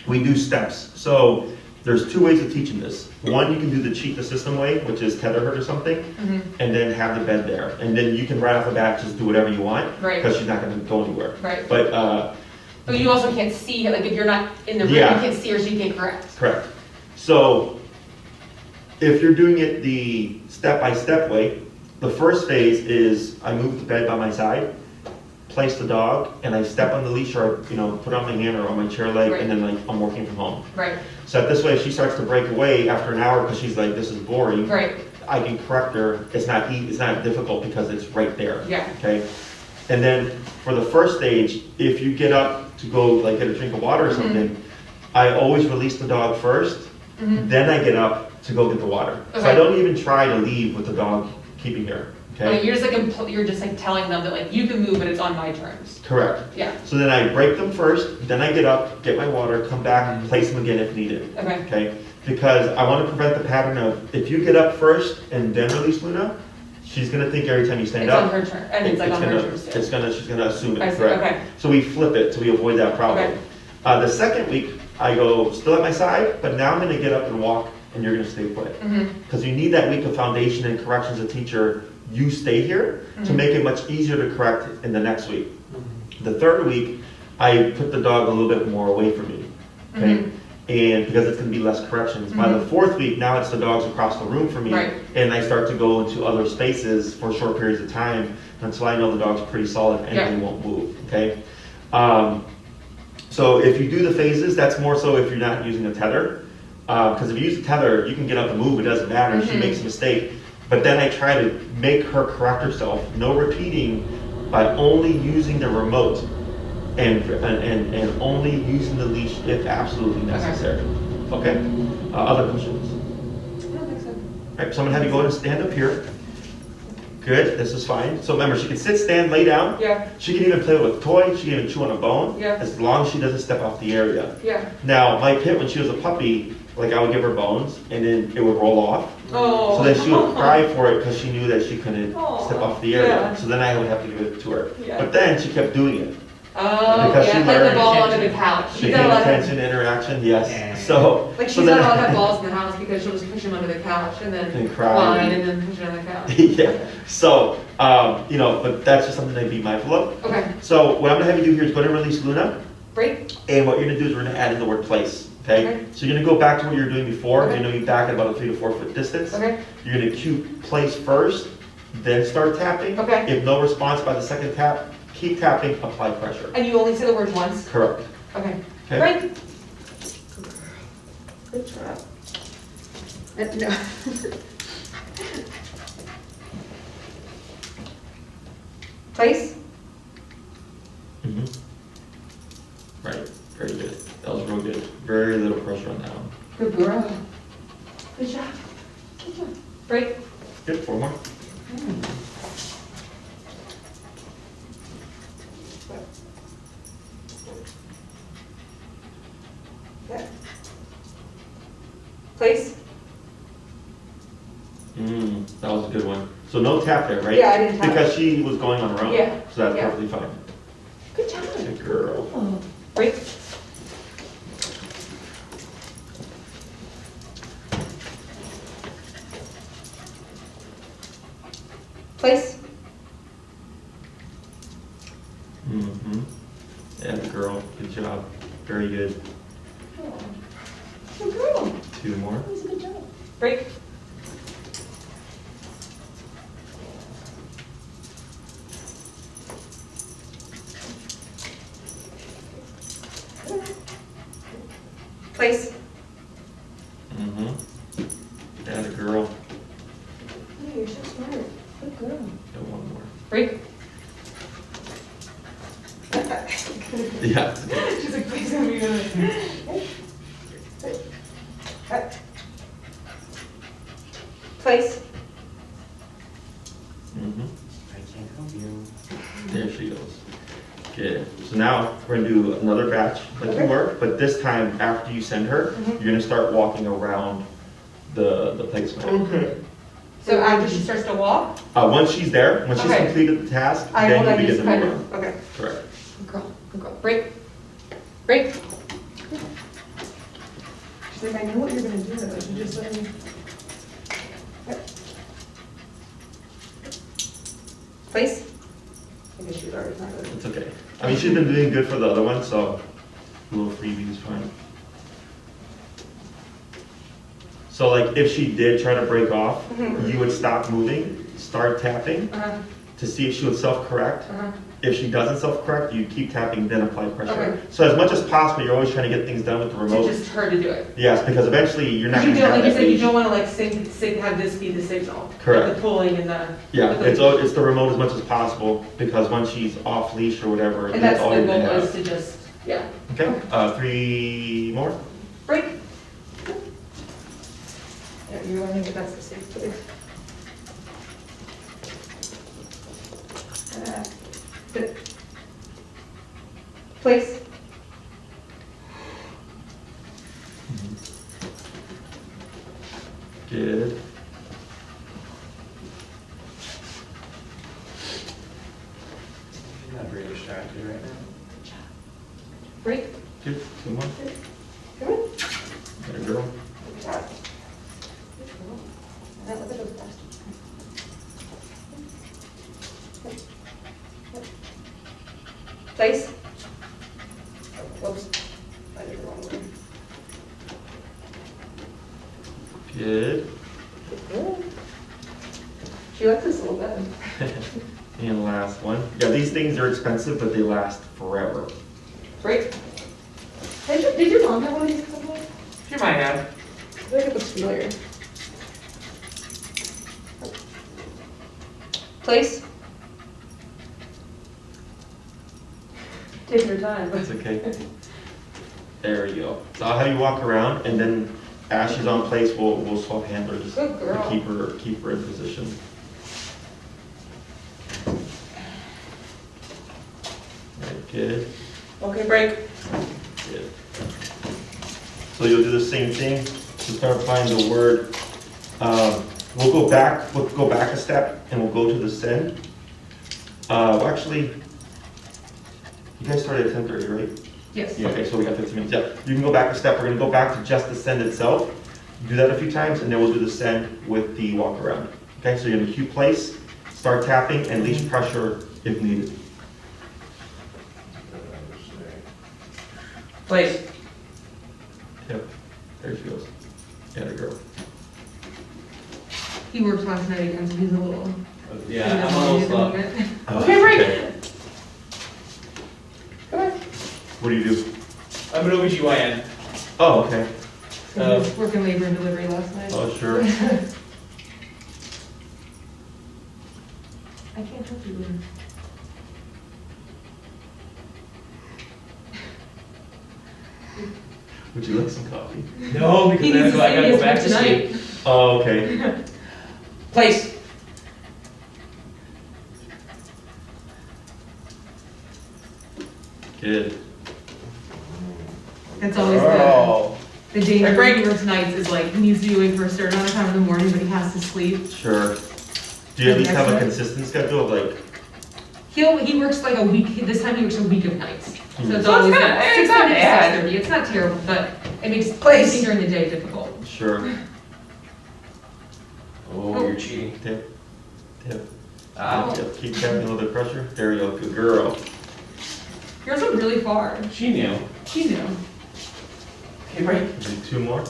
we do steps. So there's two ways of teaching this. One, you can do the cheat the system way, which is tether her to something, and then have the bed there. And then you can right off the bat just do whatever you want, because she's not gonna go anywhere. Right. But you also can't see, like if you're not in the room, you can't see her, so you can't correct. Correct. So, if you're doing it the step-by-step way, the first phase is I move the bed by my side, place the dog, and I step on the leash or, put on my hand or on my chair leg, and then like I'm working from home. Right. So this way, if she starts to break away after an hour because she's like, this is boring, right. I can correct her. It's not difficult because it's right there. Yeah. Okay. And then for the first stage, if you get up to go like get a drink of water or something, I always release the dog first, then I get up to go get the water. Okay. So I don't even try to leave with the dog keeping her. Okay. You're just like telling them that like you can move, but it's on my terms. Correct. Yeah. So then I break them first, then I get up, get my water, come back, and place them again if needed. Okay. Okay. Because I want to prevent the pattern of if you get up first and then release Luna, she's gonna think every time you stand up. It's on her turn, and it's like on her terms too. She's gonna assume it. Correct. Okay. So we flip it, so we avoid that problem. Okay. The second week, I go still at my side, but now I'm gonna get up and walk, and you're gonna stay put. Because you need that week of foundation and correction as a teacher. You stay here to make it much easier to correct in the next week. The third week, I put the dog a little bit more away from me, okay? And because it's gonna be less corrections. By the fourth week, now it's the dogs across the room from me, and I start to go into other spaces for short periods of time until I know the dog's pretty solid and they won't move, okay? So if you do the phases, that's more so if you're not using a tether. Because if you use a tether, you can get up and move, it doesn't matter if she makes a mistake. But then I try to make her correct herself, no repeating, by only using the remote and only using the leash if absolutely necessary. Okay? Other questions? I don't think so. All right, so I'm gonna have you go ahead and stand up here. Good, this is fine. So remember, she can sit, stand, lay down. Yeah. She can even play with a toy. She can even chew on a bone. Yeah. As long as she doesn't step off the area. Yeah. Now, my Pit, when she was a puppy, like I would give her bones, and then it would roll off. Oh. So then she would cry for it because she knew that she couldn't step off the area. Yeah. So then I would have to give it to her. Yeah. But then she kept doing it. Oh, Because she yeah, like learned the ball under the couch. She paid attention, interaction, yes. So Like she's so not then, allowed to have balls in the house because she'll just push them under the couch and then And cry. whine and then push it on the couch. yeah. So but that's just something to be mindful of. Okay. So what I'm gonna have you do here is go ahead and release Luna. Break. And what you're gonna do is we're gonna add in the word place. Okay? So you're gonna go back to what you were doing before. Okay. You're gonna be back at about a 3 to 4 foot distance. Okay. You're gonna cue place first, then start tapping. Okay. If no response by the second tap, keep tapping, apply pressure. And you only say the word once? Correct. Okay. Okay. Break. Good job. No. Place. Right. Very good. That was real good. Very little pressure on that one. Good girl. Good job. Good job. Break. Good. 4 more. Place. That was a good one. So no tap there, right? Yeah, I didn't tap. Because she was going on her own. Yeah. So that's Yeah. perfectly fine. Good job. Good girl. Oh. Break. Place. Yeah, girl. Good job. Very good. Oh. Good girl. 2 more. That was a good job. Break. Place. Yeah, the girl. Oh, you're so smart. Good girl. Got 1 more. Break. Yeah. She's like, please don't be doing Place. I can't help you. There she goes. Good. So now we're gonna do another batch like you were, but this time after you send her, you're gonna start walking around the placement. Okay. So after she starts to walk, Once she's there, when she's Okay. completed the task, I will then you then begin just the kind movement. of, okay. Correct. Good girl, good girl. Break. Break. She's She's like, I know what you're gonna do, like, you just let me. Place? I guess she's already not good. It's okay. I mean, she's been doing good for the other one, so a little freebie is fine. So like if she did try to break off, you would stop moving, start tapping to see if she would self-correct. If she doesn't self-correct, you keep tapping, then apply pressure. Okay. So as much as possible, you're always trying to get things done with the remote. It's just her to do it. Yes, because eventually you're not You going to don't, have like you that said, you leash. don't wanna like have this be the signal. Correct. Like the pulling and the. Yeah, with it's the remote as much as possible, because once she's off leash or whatever, And that's all the you're goal gonna is have. to just, yeah. Okay, 3 more. Break. Yeah, you're learning that that's the safe place. Sit. Place. Good. She's not very distracted right now. Break. Good. 2 more. Come on. There, girl. Good job. That was a good fast. Place. Whoops. I did the wrong way. Good. She likes this a little bit. And last one. Yeah, these things are expensive, but they last forever. Break. Did your mom have one of these at some point? She might have. I feel like it looks familiar. Place. Take your time. That's okay. There you go. So I'll have you walk around, and then as she's on place, we'll swap handlers. Good girl. To keep her in position. Right, good. Okay, break. Good. So you'll do the same thing to start applying the word. We'll go back a step, and we'll go to the send. Well, actually, you guys started at 10:30, right? Yes. Yeah, okay, so we got 15 minutes. Yeah, you can go back a step. We're gonna go back to just the send itself. Do that a few times, and then we'll do the send with the walk around. Okay, so you're gonna cue place, start tapping, and leash pressure if needed. Place. Yep, there she goes. Yeah, the girl. He worked last night again, so he's a little. Yeah, I'm almost up. Okay, break. Come on. What do you do? I'm an OBGYN. Oh, okay. He was working labor and delivery last night. Oh, sure. I can't help you. Lynn. Would you like some coffee? No, because He then needs to I gotta say go this back for to tonight. sleep. Oh, okay. Place. Good. That's always Girl. the danger Break. when he works nights is like, he needs to be awake for a certain amount of time in the morning, but he has to sleep. Sure. Do you at least have a Excellent. consistent schedule of like? He works like a week, this time he works a week of nights. So it's So always it's like not- 6:30 it's not to bad. 6:30. It's not terrible, but it makes Place. sleeping during the day difficult. Sure. Oh, you're cheating. Tip. Tip. Ah, Yep. Keep tapping a little bit of pressure. There you go. Good girl. Yours went really far. she knew. She knew. Okay, break. Do 2 more.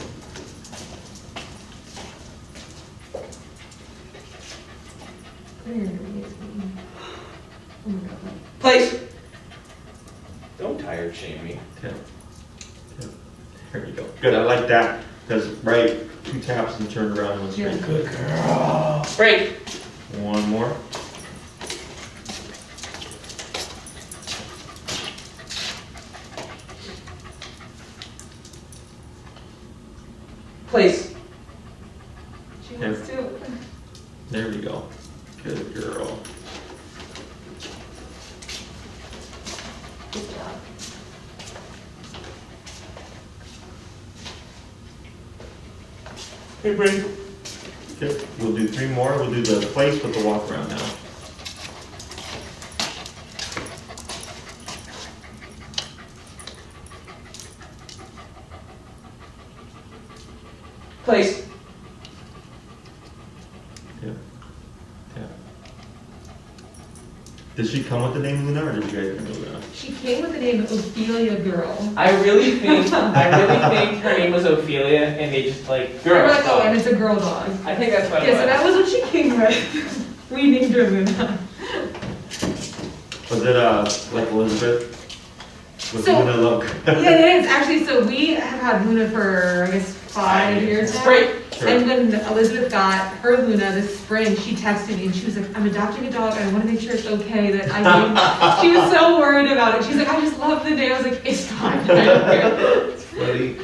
Oh my God. Place. Don't tired shame me. Tip. Tip. There you go. Good. I like that. Because, right, 2 taps and turn around and one straight. Yeah. Good girl. Break. 1 more. Place. She wants to. There we go. Good girl. Good job. Hey, break. Good. We'll do 3 more. We'll do the place with the walk around now. Place. Yeah. Yeah. Did she come with the name Luna, or did you guys know Luna? She came with the name Ophelia Girl. I really think her name was Ophelia, and they just like They girl. were like, oh, and it's a girl dog. I think that's what it Yeah, was. so that was what she came with. We named her Luna. Was it like Elizabeth? Was So- Luna look? Yeah, it is actually. So we have had Luna for I guess 5 years now. Great. Sure. And when Elizabeth got her Luna this spring, she texted me and she was like, "I'm adopting a dog and I want to make sure it's okay that I named." She was so worried about it. She's like, "I just love the name." I was like, "It's fine." I don't care." It's funny.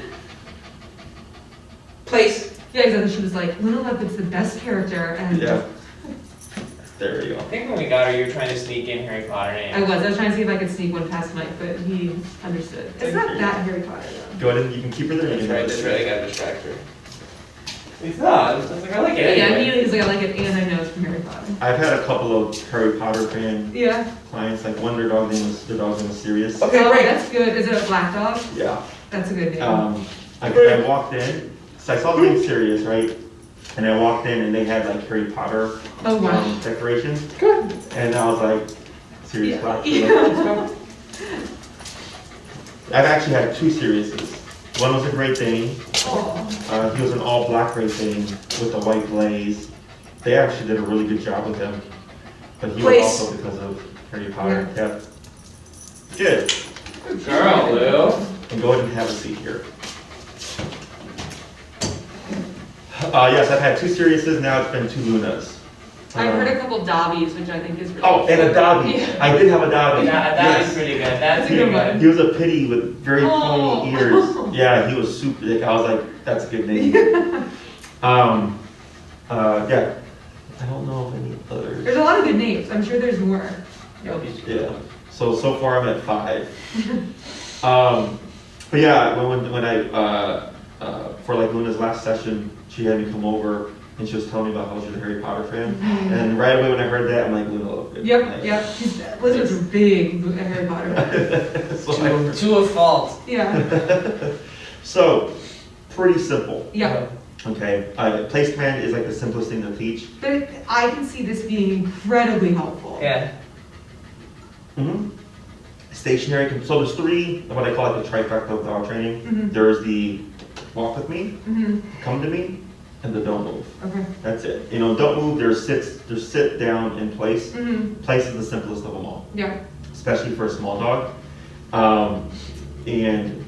Place. Yeah, exactly. She was like, "Luna Leopard's the best character," and Yeah. There we go. I think when we got her, you were trying to sneak in Harry Potter I names. was trying to see if I could sneak one past Mike, but he understood. It's not that Harry Potter though. Go ahead and you can keep her there. That's You can right. have That's it. really gotta distract her. It's not. It's like I like it Yeah, anyway. immediately he's like, "I like it, and I know it's from Harry Potter." I've had a couple of Harry Potter fan Yeah. clients, like one their dog's name was Sirius. Okay, Oh, great. that's good. Is it a black dog? Yeah. That's a good name. I walked in, so I saw the name Sirius, right? And I walked in and they had like Harry Potter Oh, wow. decorations. Good. And I was like, Sirius Yeah. Black. Yeah. I've actually had 2 Siriuses. One was a Great Dane. Oh. He was an all black Great Dane with a white glaze. They actually did a really good job with him. But he Place. was also because of Harry Potter. Yeah. Good. Good girl, Lou. And go ahead and have a seat here. Yes, I've had 2 Siriuses, now it's been 2 Lunas. I've heard a couple Dobbies, which I think is really Oh, and a Dobby. Yeah. I did have a Dobby. Yeah, that Yes. is pretty good. That's a good pretty one. good. He was a pitty with very Oh. pointy ears. Yeah, he was super thick. I was like, that's a good name. Yeah. I don't know of any others. There's a lot of good names. I'm sure there's more. Yeah. So far I'm at 5. But yeah, when I for like Luna's last session, she had me come over and she was telling me about how she's a Harry Potter fan. And right away when I heard that, I'm like, Luna looked good. Yep, yep. Elizabeth's a big Harry Potter fan. So I- To a fault. Yeah, So, pretty simple. yeah. Okay, place command is like the simplest thing to teach. But I can see this being incredibly helpful. Yeah. Stationary, so there's 3, what I call like the trifecta of dog training. Mhm. There's the walk with me, Mm-hmm. come to me, and the don't move. Okay. That's it. You know, don't move, there's sit down in place. Mm-hmm. Place is the simplest of them all, Yeah. especially for a small dog. And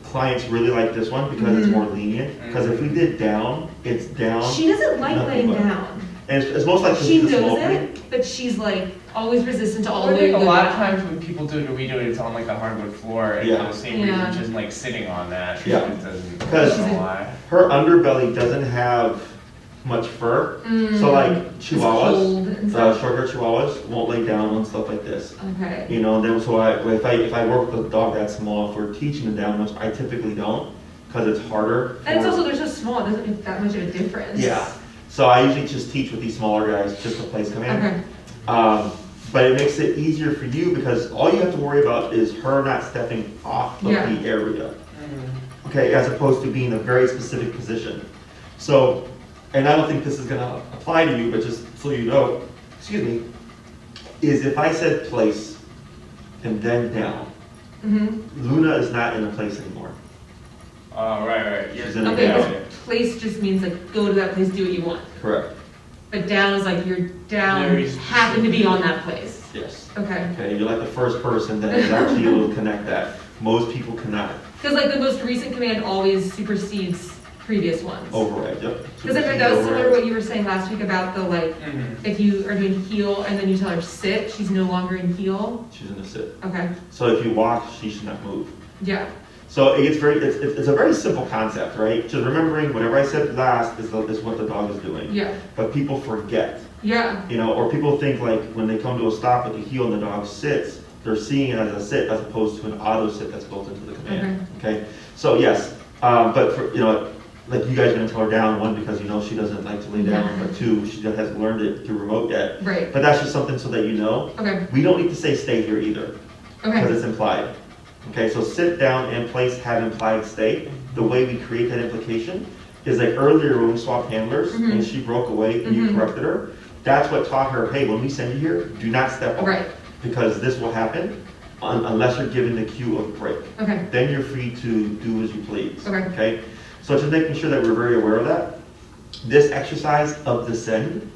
clients really like this one because it's Mhm. more lenient. Because if we did down, it's down. She doesn't like nothing laying but- down. And it's most likely She she's a small knows breed. it, but she's like always resistant to all I the think a way lot of times when people do it or we do it, it's on like the hardwood floor, and Yeah. for the same Yeah. reason, just like sitting on that. Yeah. It doesn't. Because- I don't know why. Her underbelly doesn't have much fur. So like chihuahuas, cold and stuff. short-haired chihuahuas won't lay down on stuff like this. Okay. You know, then so if I work with a dog that small, if we're teaching them down, which I typically don't, because it's harder. And it's for- also, they're so small, it doesn't make that much of a difference. Yeah. So I usually just teach with these smaller guys, just the place command. Okay. But it makes it easier for you because all you have to worry about is her not stepping off of Yeah. the area. Okay, as opposed to being in a very specific position. So, and I don't think this is gonna apply to you, but just so you know, excuse me, is if I said place and then down, Mm-hmm. Luna is not in a place anymore. Oh, right. She's in a Okay, down. but place just means like go to that place, do what you want. Correct, But down is like you're down, Very specific. happen to be on that place. yes. Okay. Okay, you're like the first person that is actually able to connect that. Most people cannot. Because like the most recent command always supersedes previous ones. Override, yep. Because I think that was similar to what you were saying last week about the like, Mm-hmm. if you are doing heel and then you tell her sit, she's no longer in heel. She's in a sit. Okay. So if you walk, she should not move. Yeah. So it gets it's a very simple concept, right? Just remembering whatever I said last is what the dog is doing. Yeah. But people forget, Yeah. you know, or people think like when they come to a stop with the heel and the dog sits, they're seeing it as a sit as opposed to an auto sit that's built into the command. Okay. So yes, but for, you know, like you guys are gonna tell her down, one, because you know she doesn't like to lay down, but 2, she hasn't learned it through remote yet. Right. But that's just something so that you know. Okay. We don't need to say stay here either, because Okay. it's implied. Okay, so sit down and place have implied stay. The way we create that implication is like earlier when we swapped handlers Mhm. and she broke away and you Mhm. corrected her, that's what taught her, hey, when we send you here, do not step up. Right. Because this will happen unless you're given the cue of break. Okay. Then you're free to do as you please. Okay. So just making sure that we're very aware of that. This exercise of descend,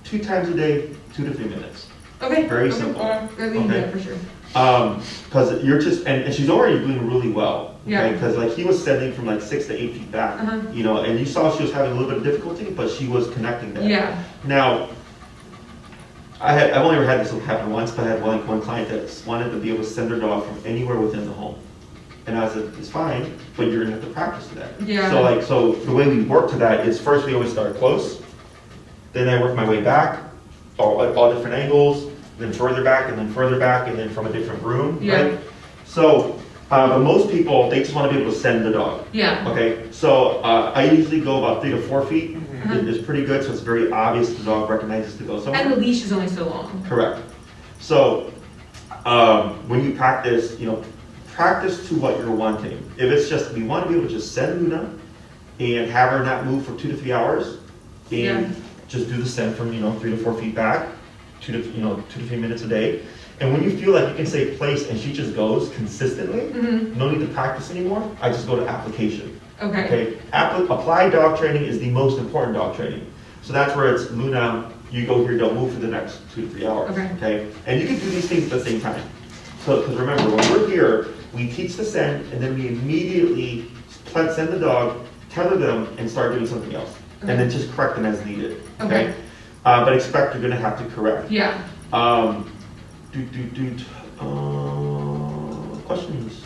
2 times a day, 2 to 3 minutes. Okay. Very simple. Very Okay. yeah, for sure. Because you're just, and she's already doing really well. Yeah. Because like he was sending from like 6 to 8 feet back, Uh-huh. you know, and you saw she was having a little bit of difficulty, but she was connecting there. Yeah. Now, I've only ever had this happen once, but I had one client that wanted to be able to send her dog from anywhere within the home. And I said, it's fine, but you're gonna have to practice to that. Yeah. So the way we work to that is first we always start close, then I work my way back, all different angles, then further back, and then from a different room, Yeah. right? So, but most people, they just wanna be able to send the dog. Yeah. Okay, so I usually go about 3 to 4 feet. Uh-huh. It's pretty good, so it's very obvious the dog recognizes to go somewhere. And the leash is only so long. Correct. So when you practice, practice to what you're wanting. If it's just, we want to be able to just send Luna and have her not move for 2 to 3 hours and Yeah. just do the send from, 3 to 4 feet back, 2 to 3 minutes a day. And when you feel like you can say place and she just goes consistently, Mhm. no need to practice anymore, I just go to application. Okay. Okay, applied dog training is the most important dog training. So that's where it's Luna, you go here, don't move for the next 2 to 3 hours. Okay. And you can do these things at the same time. So, because remember, when we're here, we teach the send, and then we immediately send the dog, tether them, and start doing something else. Okay. And then just correct them as needed. Okay. But expect you're gonna have to correct. Yeah. Questions?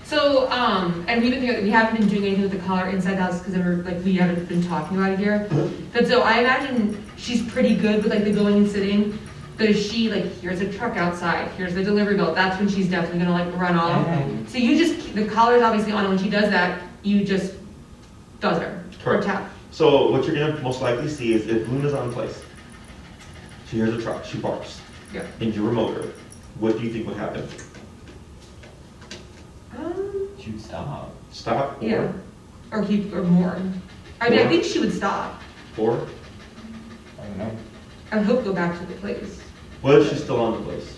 So, and we haven't been doing anything with the collar inside the house because we haven't been talking about it here. But so I imagine she's pretty good with like the going and sitting. But if she here's a truck outside, here's the delivery belt, that's when she's definitely gonna run off. Mhm. So you just, the collar's obviously on, and when she does that, you just does her. Correct. Or tap. So what you're gonna most likely see is if Luna's on place, she hears a truck, she barks, Yeah. and you remote her, what do you think would happen? Should stop. Stop, Yeah. Or keep, or more. I mean, I think she would stop. or I don't know. I would hope go back to the place. what if she's still on the place?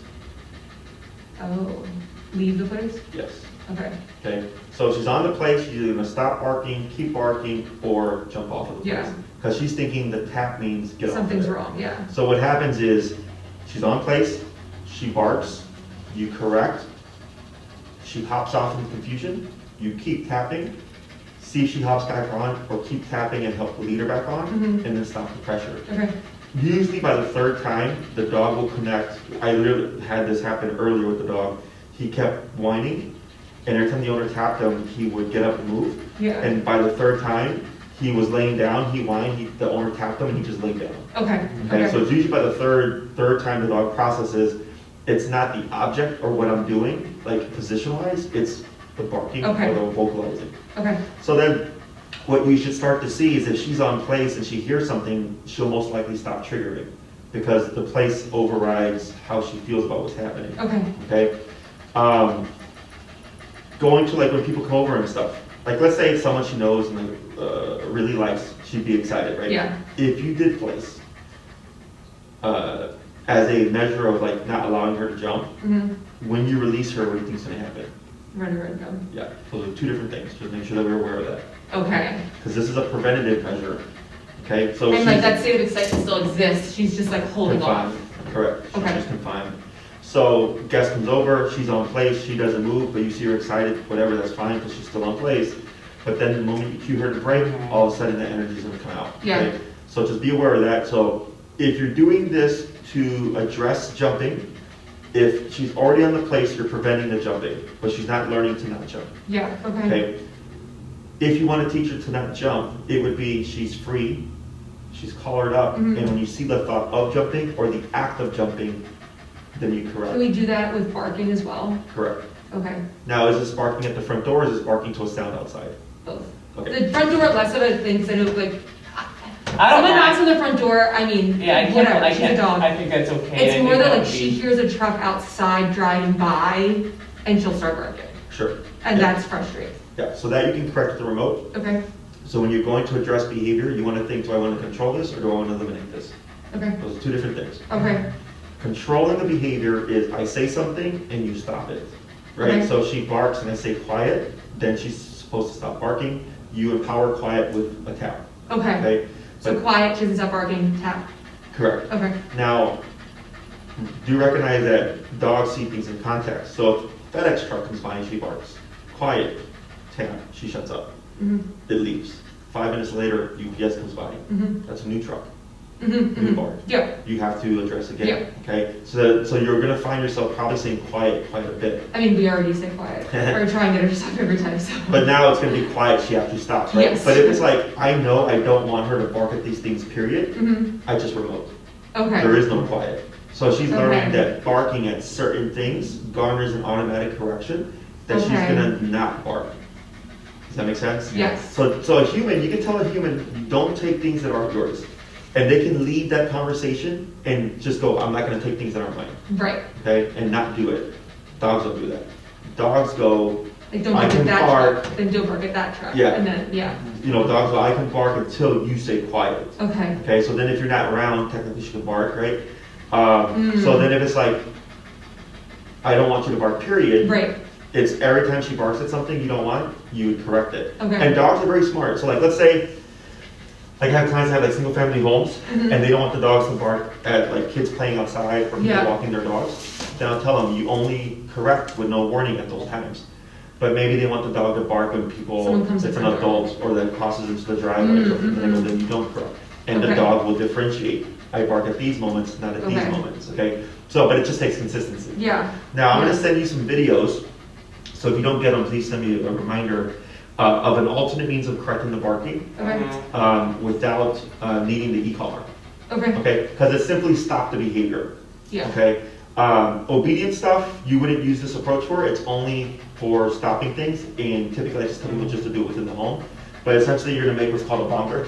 Oh, leave the place? Yes. Okay. Okay, so if she's on the place, she's either gonna stop barking, keep barking, or jump off of the place. Yeah. Because she's thinking the tap means get off of Something's it. wrong, yeah. So what happens is, she's on place, she barks, you correct, she hops off in confusion, you keep tapping, see if she hops back on, or keep tapping and help lead her back on, Mhm. and then stop the pressure. Okay. Usually by the 3rd time, the dog will connect. I literally had this happen earlier with the dog. He kept whining, and every time the owner tapped him, he would get up and move. Yeah. And by the 3rd time, he was laying down, he whined, the owner tapped him, and he just laid down. Okay. Okay, so it's usually by the third time the dog processes, it's not the object or what I'm doing, like position-wise, it's the barking or Okay. the vocalizing. Okay. So then, what you should start to see is if she's on place and she hears something, she'll most likely stop triggering, because the place overrides how she feels about what's happening. Okay. Okay? Going to when people come over and stuff, let's say it's someone she knows and really likes, she'd be excited, right? Yeah. If you did place, as a measure of not allowing her to jump, Mm-hmm. when you release her, what do you think's gonna happen? Run, go. Yeah, those are 2 different things, just make sure that we're aware of that. Okay. Because this is a preventative measure, okay? So And she's that state of excitement still exists, she's just holding confined, off. correct, she's Okay. just confined. So guest comes over, she's on place, she doesn't move, but you see her excited, whatever, that's fine, because she's still on place. But then the moment you cue her to break, all of a sudden that energy's gonna come out. Yeah. Okay? So just be aware of that. So if you're doing this to address jumping, if she's already on the place, you're preventing the jumping, but she's not learning to not jump. Yeah, okay. Okay. If you want to teach her to not jump, it would be she's free, she's collared up, Mhm. and when you see the thought of jumping or the act of jumping, then you Can correct. we do that with barking as well? Correct. Okay, Now, is this barking at the front door, or is this barking to a sound outside? both. Okay. The front door, less of a thing, because I know, I don't someone mind. knocks on the front door, I mean, Yeah, I can't, whatever, I she's a can't, dog. I think that's okay. I It's think more that would she be- hears a truck outside driving by, and she'll start barking. Sure. And Yeah. that's frustrating. Yeah, so that you can correct with the remote. Okay, So when you're going to address behavior, you want to think, do I want to control this or do I want to eliminate this? Okay. Those are two different things. Okay. Controlling the behavior is I say something and you stop it, right? Okay. So if she barks and I say quiet, then she's supposed to stop barking. You empower quiet with a tap. Okay. Okay? So But- quiet, she doesn't stop barking, tap. Correct. Okay. Now, do you recognize that dogs see things in context? So if FedEx truck comes by and she barks, quiet, tap, she shuts up. Mm-hmm. It leaves. 5 minutes later, UPS comes by. Mm-hmm. That's a new truck. Mm-hmm. New bark. Yeah. You have to address again. Yeah. Okay. So you're gonna find yourself probably saying quiet quite a bit. I mean, we already say quiet. Or try and get her to stop every time, so. But now it's gonna be quiet. She actually stops, right? Yes. But if it's like I know I don't want her to bark at these things, period, Mm-hmm. I just remote. Okay. There is no quiet. So she's learning Okay. that barking at certain things garners an automatic correction that she's Okay. gonna not bark. Does that make sense? Yes. So a human, you can tell a human, don't take things that aren't yours. And they can leave that conversation and just go, I'm not gonna take things that aren't mine, Right. okay? And not do it. Dogs don't do that. Dogs go, Like, don't I bark can at that bark. truck, then don't bark at that truck. Yeah. And then, yeah. dogs go, I can bark until you say quiet. Okay. Okay, so then if you're not around, technically she can bark, right? Mm. So then if it's like, I don't want you to bark, period. Right. It's every time she barks at something you don't want, you would correct it. Okay. And dogs are very smart. So like, let's say, like I have clients that have like single family homes Mhm. and they don't want the dogs to bark at like kids playing outside or people Yeah. walking their dogs. Then I'll tell them, you only correct with no warning at those times. But maybe they want the dog to bark when people, Someone comes it's to an the door. adult or that crosses into the driveway or something, Mhm, and I go, mhm. then you don't correct. And the Okay. dog will differentiate. I bark at these moments, not at these Okay. moments, okay? So, but it just takes consistency. Yeah. Now, I'm Yeah. gonna send you some videos, so if you don't get them, please send me a reminder of an alternate means of correcting the barking Okay. without needing the e-collar, Okay. okay? Because it simply stopped the behavior, Yeah. okay? Obedience stuff, you wouldn't use this approach for, it's only for stopping things, and typically I just tell people just to do it within the home. But essentially, you're gonna make what's called a bonker,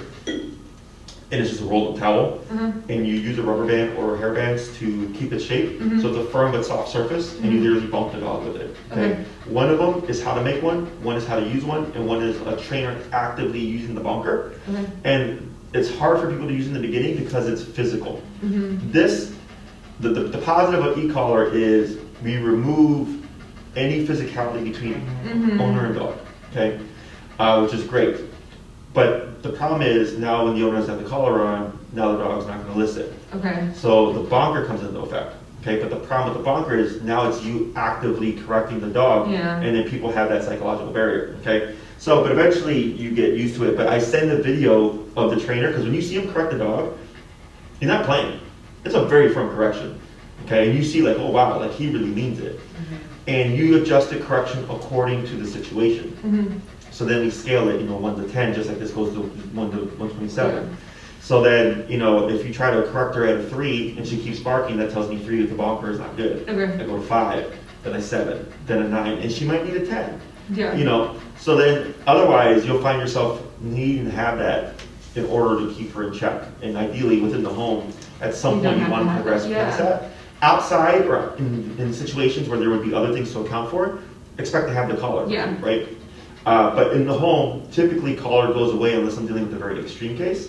and it's just a rolled up towel, Uh-huh. and you use a rubber band or hair bands to keep its shape. Mhm. So it's a firm but soft surface, and you literally bonk the dog with it. Okay. Okay. One of them is how to make one is how to use one, and one is a trainer actively using the bonker. Okay. And it's hard for people to use in the beginning because it's physical. Mm-hmm. The positive of e-collar is we remove any physicality between Mhm. owner and dog, okay? Which is great. But the problem is now when the owner doesn't have the collar on, now the dog's not gonna listen. Okay. So the bonker comes into effect, okay? But the problem with the bonker is now it's you actively correcting the dog, Yeah. and then people have that psychological barrier, okay? So, but eventually you get used to it. But I send a video of the trainer, because when you see him correct the dog, you're not playing. It's a very firm correction, okay? And you see like, oh wow, like he really means it. And you adjust the correction according to the situation. Mm-hmm. So then we scale it, 1 to 10, just like this goes to 1 to 127. Yeah. So then, if you try to correct her at a 3 and she keeps barking, that tells me 3 with the bonker is not good. Okay. I go to 5, then a 7, then a 9, and she might need a 10. Yeah. So then otherwise you'll find yourself needing to have that in order to keep her in check. And ideally within the home, at some You don't point you have want to to have progress it, past yeah. that. Outside or in situations where there would be other things to account for, expect to have the collar, Yeah. right? But in the home, typically collar goes away unless I'm dealing with a very extreme case.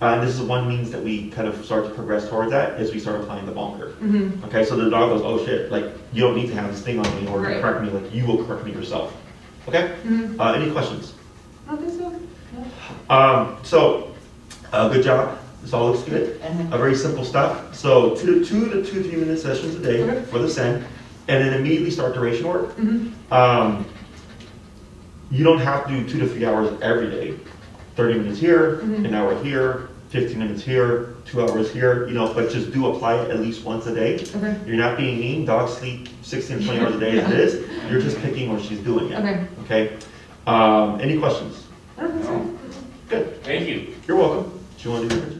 And this is one means that we kind of start to progress towards that as we start applying the bonker. Mm-hmm. Okay, so the dog goes, oh shit, like you don't need to have this thing on me in order to Right. correct me, like you will correct me yourself. Okay? Mm-hmm. Any questions? I don't think so. Good job. This all looks good. Very simple stuff. So 2 to 3 minute sessions a day Okay. for the send, and then immediately start duration work. Mm-hmm. You don't have to do 2 to 3 hours every day. 30 minutes here, Mhm. an hour here, 15 minutes here, 2 hours here, but just do apply it at least once a day. Okay. You're not being mean. Dogs sleep 16 to 20 hours a day as it is. You're just picking where she's doing it. Okay. Okay? Any questions? I don't think so. Good. Thank you. You're welcome. Do you want to do your